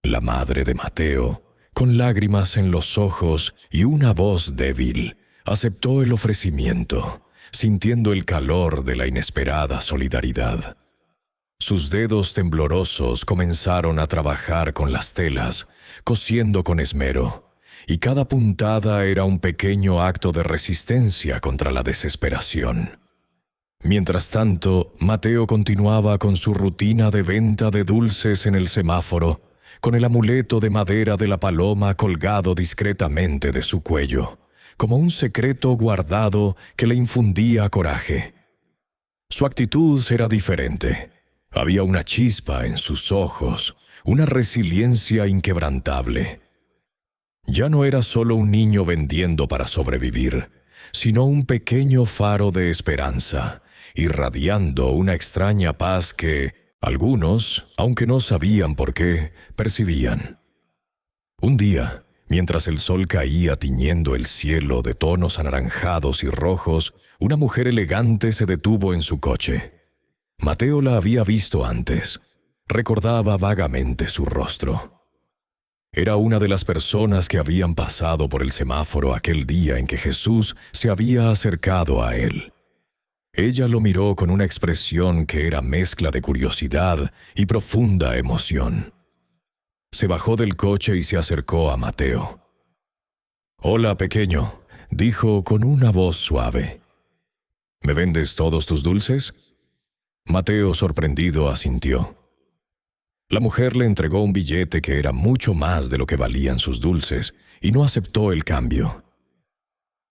La madre de Mateo, con lágrimas en los ojos y una voz débil, aceptó el ofrecimiento, sintiendo el calor de la inesperada solidaridad. Sus dedos temblorosos comenzaron a trabajar con las telas, cosiendo con esmero, y cada puntada era un pequeño acto de resistencia contra la desesperación. Mientras tanto, Mateo continuaba con su rutina de venta de dulces en el semáforo, con el amuleto de madera de la paloma colgado discretamente de su cuello, como un secreto guardado que le infundía coraje. Su actitud era diferente. Había una chispa en sus ojos, una resiliencia inquebrantable. Ya no era solo un niño vendiendo para sobrevivir, sino un pequeño faro de esperanza, irradiando una extraña paz que algunos, aunque no sabían por qué, percibían. Un día, mientras el sol caía tiñendo el cielo de tonos anaranjados y rojos, una mujer elegante se detuvo en su coche. Mateo la había visto antes. Recordaba vagamente su rostro. Era una de las personas que habían pasado por el semáforo aquel día en que Jesús se había acercado a él. Ella lo miró con una expresión que era mezcla de curiosidad y profunda emoción. Se bajó del coche y se acercó a Mateo. «Hola, pequeño», dijo con una voz suave. «¿Me vendes todos tus dulces?» Mateo, sorprendido, asintió. La mujer le entregó un billete que era mucho más de lo que valían sus dulces, y no aceptó el cambio.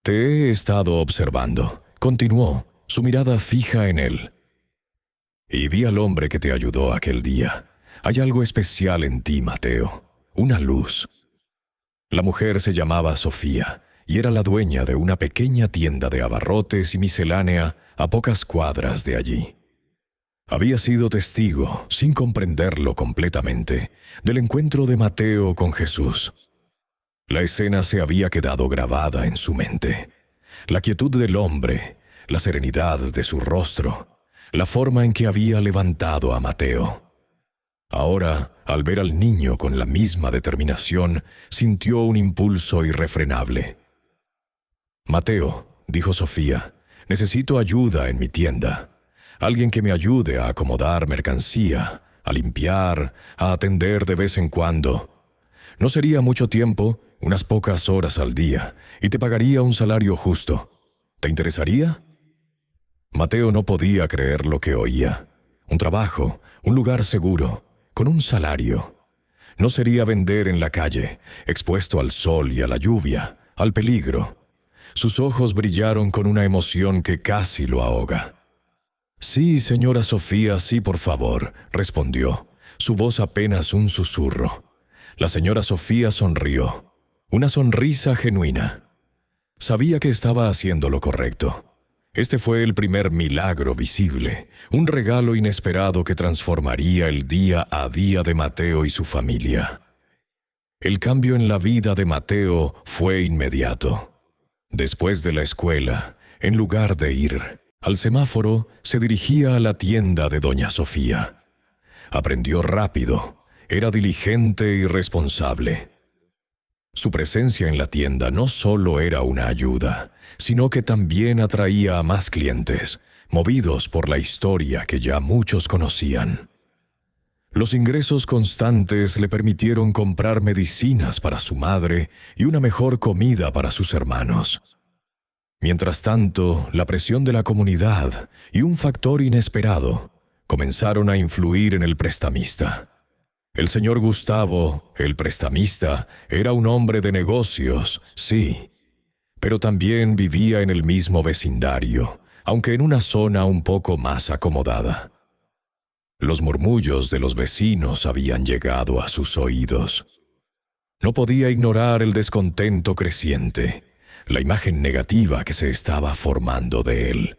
«Te he estado observando», continuó, su mirada fija en él. «Y vi al hombre que te ayudó aquel día. Hay algo especial en ti, Mateo, una luz». La mujer se llamaba Sofía, y era la dueña de una pequeña tienda de abarrotes y miscelánea a pocas cuadras de allí. Había sido testigo, sin comprenderlo completamente, del encuentro de Mateo con Jesús. La escena se había quedado grabada en su mente. La quietud del hombre, la serenidad de su rostro, la forma en que había levantado a Mateo. Ahora, al ver al niño con la misma determinación, sintió un impulso irrefrenable. «Mateo», dijo Sofía, «necesito ayuda en mi tienda. Alguien que me ayude a acomodar mercancía, a limpiar, a atender de vez en cuando. No sería mucho tiempo, unas pocas horas al día, y te pagaría un salario justo. ¿Te interesaría?» Mateo no podía creer lo que oía. Un trabajo, un lugar seguro, con un salario. No sería vender en la calle, expuesto al sol y a la lluvia, al peligro. Sus ojos brillaron con una emoción que casi lo ahoga. «Sí, señora Sofía, sí, por favor», respondió, su voz apenas un susurro. La señora Sofía sonrió, una sonrisa genuina. Sabía que estaba haciendo lo correcto. Este fue el primer milagro visible, un regalo inesperado que transformaría el día a día de Mateo y su familia. El cambio en la vida de Mateo fue inmediato. Después de la escuela, en lugar de ir al semáforo, se dirigía a la tienda de doña Sofía. Aprendió rápido, era diligente y responsable. Su presencia en la tienda no solo era una ayuda, sino que también atraía a más clientes, movidos por la historia que ya muchos conocían. Los ingresos constantes le permitieron comprar medicinas para su madre y una mejor comida para sus hermanos. Mientras tanto, la presión de la comunidad y un factor inesperado comenzaron a influir en el prestamista. El señor Gustavo, el prestamista, era un hombre de negocios, sí, pero también vivía en el mismo vecindario, aunque en una zona un poco más acomodada. Los murmullos de los vecinos habían llegado a sus oídos. No podía ignorar el descontento creciente, la imagen negativa que se estaba formando de él.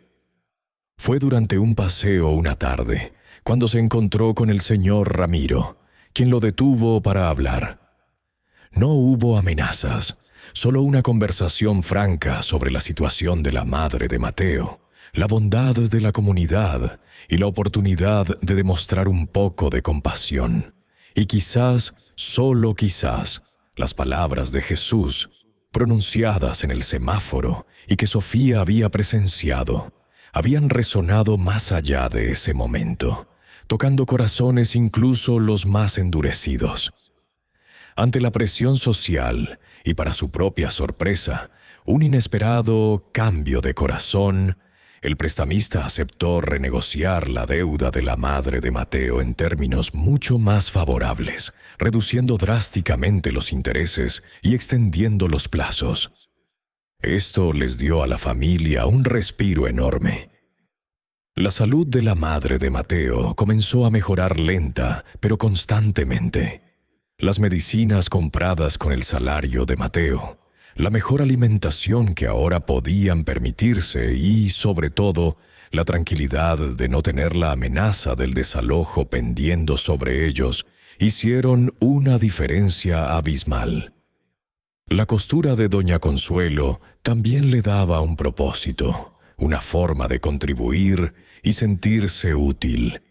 Fue durante un paseo una tarde, cuando se encontró con el señor Ramiro, quien lo detuvo para hablar. No hubo amenazas, solo una conversación franca sobre la situación de la madre de Mateo, la bondad de la comunidad y la oportunidad de demostrar un poco de compasión. Y quizás, solo quizás, las palabras de Jesús, pronunciadas en el semáforo y que Sofía había presenciado, habían resonado más allá de ese momento, tocando corazones incluso los más endurecidos. Ante la presión social, y para su propia sorpresa, un inesperado cambio de corazón, el prestamista aceptó renegociar la deuda de la madre de Mateo en términos mucho más favorables, reduciendo drásticamente los intereses y extendiendo los plazos. Esto les dio a la familia un respiro enorme. La salud de la madre de Mateo comenzó a mejorar lenta, pero constantemente. Las medicinas compradas con el salario de Mateo, la mejor alimentación que ahora podían permitirse y, sobre todo, la tranquilidad de no tener la amenaza del desalojo pendiendo sobre ellos, hicieron una diferencia abismal. La costura de doña Consuelo también le daba un propósito, una forma de contribuir y sentirse útil.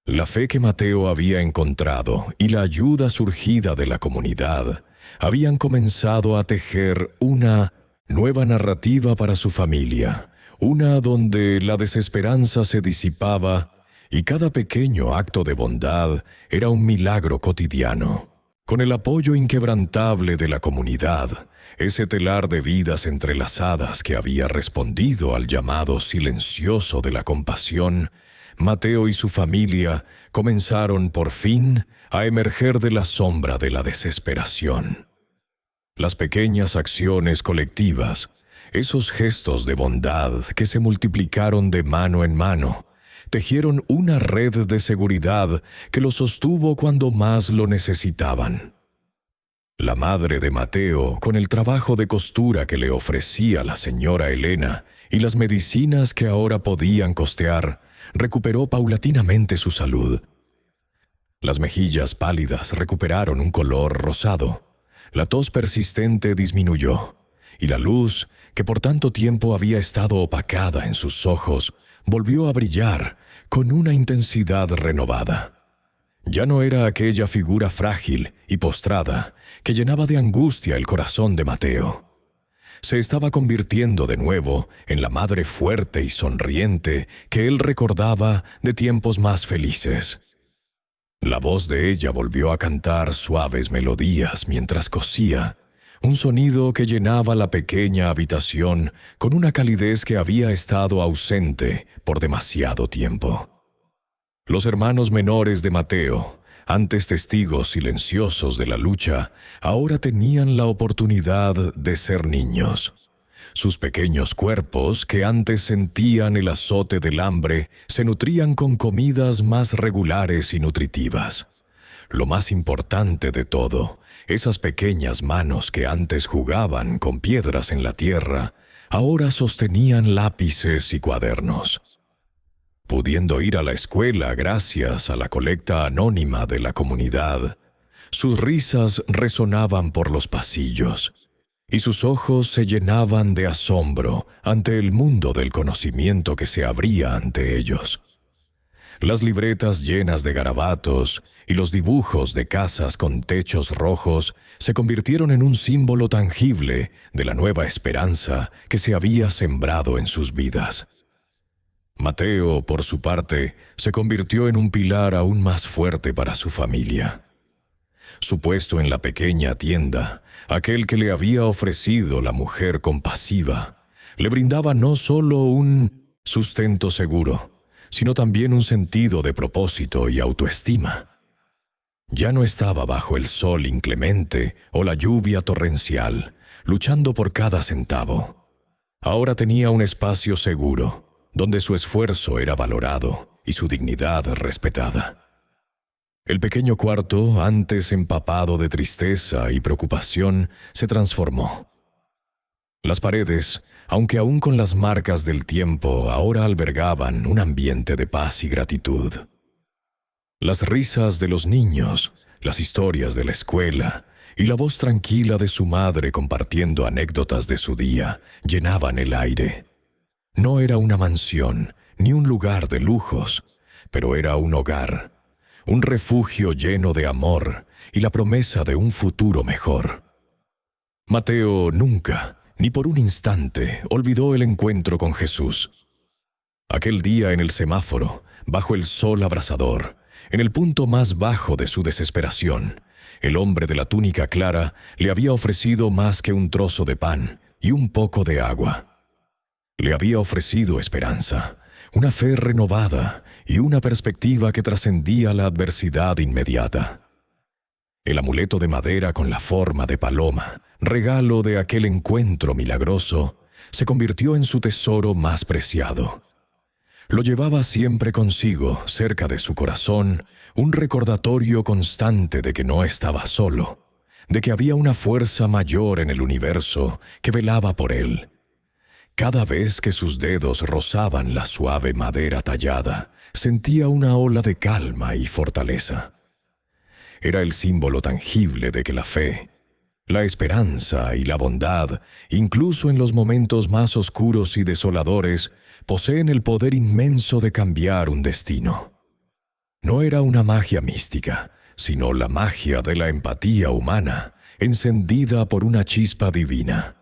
La fe que Mateo había encontrado y la ayuda surgida de la comunidad habían comenzado a tejer una nueva narrativa para su familia, una donde la desesperanza se disipaba y cada pequeño acto de bondad era un milagro cotidiano. Con el apoyo inquebrantable de la comunidad, ese telar de vidas entrelazadas que había respondido al llamado silencioso de la compasión, Mateo y su familia comenzaron por fin a emerger de la sombra de la desesperación. Las pequeñas acciones colectivas, esos gestos de bondad que se multiplicaron de mano en mano, tejieron una red de seguridad que los sostuvo cuando más lo necesitaban. La madre de Mateo, con el trabajo de costura que le ofrecía la señora Elena y las medicinas que ahora podían costear, recuperó paulatinamente su salud. Las mejillas pálidas recuperaron un color rosado, la tos persistente disminuyó, y la luz, que por tanto tiempo había estado opacada en sus ojos, volvió a brillar con una intensidad renovada. Ya no era aquella figura frágil y postrada que llenaba de angustia el corazón de Mateo. Se estaba convirtiendo de nuevo en la madre fuerte y sonriente que él recordaba de tiempos más felices. La voz de ella volvió a cantar suaves melodías mientras cosía, un sonido que llenaba la pequeña habitación con una calidez que había estado ausente por demasiado tiempo. Los hermanos menores de Mateo, antes testigos silenciosos de la lucha, ahora tenían la oportunidad de ser niños. Sus pequeños cuerpos, que antes sentían el azote del hambre, se nutrían con comidas más regulares y nutritivas. Lo más importante de todo, esas pequeñas manos que antes jugaban con piedras en la tierra, ahora sostenían lápices y cuadernos. Pudiendo ir a la escuela gracias a la colecta anónima de la comunidad, sus risas resonaban por los pasillos, y sus ojos se llenaban de asombro ante el mundo del conocimiento que se abría ante ellos. Las libretas llenas de garabatos y los dibujos de casas con techos rojos se convirtieron en un símbolo tangible de la nueva esperanza que se había sembrado en sus vidas. Mateo, por su parte, se convirtió en un pilar aún más fuerte para su familia. Su puesto en la pequeña tienda, aquel que le había ofrecido la mujer compasiva, le brindaba no solo un sustento seguro, sino también un sentido de propósito y autoestima. Ya no estaba bajo el sol inclemente o la lluvia torrencial, luchando por cada centavo. Ahora tenía un espacio seguro, donde su esfuerzo era valorado y su dignidad respetada. El pequeño cuarto, antes empapado de tristeza y preocupación, se transformó. Las paredes, aunque aún con las marcas del tiempo, ahora albergaban un ambiente de paz y gratitud. Las risas de los niños, las historias de la escuela y la voz tranquila de su madre compartiendo anécdotas de su día llenaban el aire. No era una mansión ni un lugar de lujos, pero era un hogar, un refugio lleno de amor y la promesa de un futuro mejor. Mateo nunca, ni por un instante, olvidó el encuentro con Jesús. Aquel día en el semáforo, bajo el sol abrasador, en el punto más bajo de su desesperación, el hombre de la túnica clara le había ofrecido más que un trozo de pan y un poco de agua. Le había ofrecido esperanza, una fe renovada y una perspectiva que trascendía la adversidad inmediata. El amuleto de madera con la forma de paloma, regalo de aquel encuentro milagroso, se convirtió en su tesoro más preciado. Lo llevaba siempre consigo, cerca de su corazón, un recordatorio constante de que no estaba solo, de que había una fuerza mayor en el universo que velaba por él. Cada vez que sus dedos rozaban la suave madera tallada, sentía una ola de calma y fortaleza. Era el símbolo tangible de que la fe, la esperanza y la bondad, incluso en los momentos más oscuros y desoladores, poseen el poder inmenso de cambiar un destino. No era una magia mística, sino la magia de la empatía humana, encendida por una chispa divina.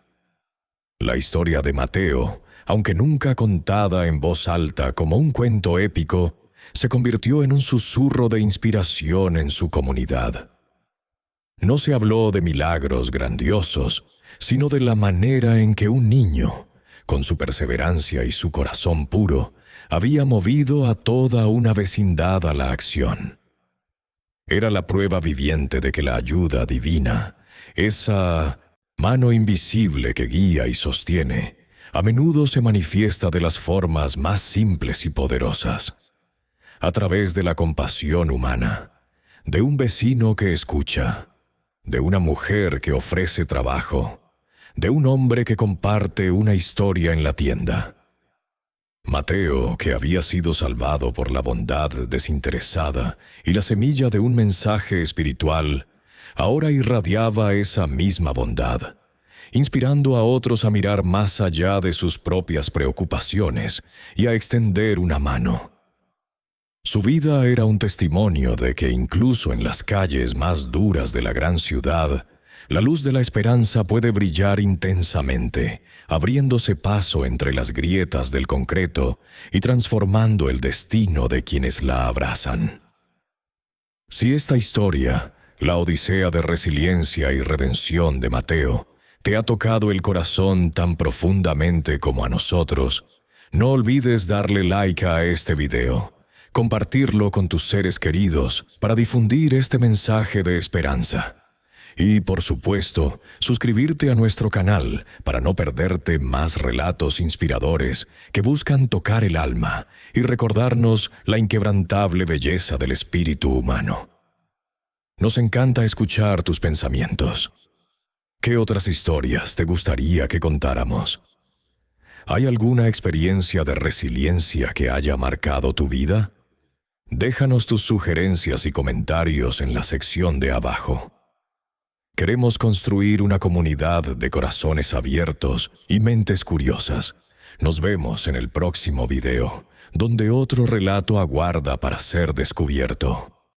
La historia de Mateo, aunque nunca contada en voz alta como un cuento épico, se convirtió en un susurro de inspiración en su comunidad. No se habló de milagros grandiosos, sino de la manera en que un niño, con su perseverancia y su corazón puro, había movido a toda una vecindad a la acción. Era la prueba viviente de que la ayuda divina, esa mano invisible que guía y sostiene, a menudo se manifiesta de las formas más simples y poderosas, a través de la compasión humana, de un vecino que escucha, de una mujer que ofrece trabajo, de un hombre que comparte una historia en la tienda. Mateo, que había sido salvado por la bondad desinteresada y la semilla de un mensaje espiritual, ahora irradiaba esa misma bondad, inspirando a otros a mirar más allá de sus propias preocupaciones y a extender una mano. Su vida era un testimonio de que incluso en las calles más duras de la gran ciudad, la luz de la esperanza puede brillar intensamente, abriéndose paso entre las grietas del concreto y transformando el destino de quienes la abrazan. Si esta historia, la odisea de resiliencia y redención de Mateo, te ha tocado el corazón tan profundamente como a nosotros, no olvides darle like a este video, compartirlo con tus seres queridos para difundir este mensaje de esperanza. Y, por supuesto, suscribirte a nuestro canal para no perderte más relatos inspiradores que buscan tocar el alma y recordarnos la inquebrantable belleza del espíritu humano. Nos encanta escuchar tus pensamientos. ¿Qué otras historias te gustaría que contáramos? ¿Hay alguna experiencia de resiliencia que haya marcado tu vida? Déjanos tus sugerencias y comentarios en la sección de abajo. Queremos construir una comunidad de corazones abiertos y mentes curiosas. Nos vemos en el próximo video, donde otro relato aguarda para ser descubierto.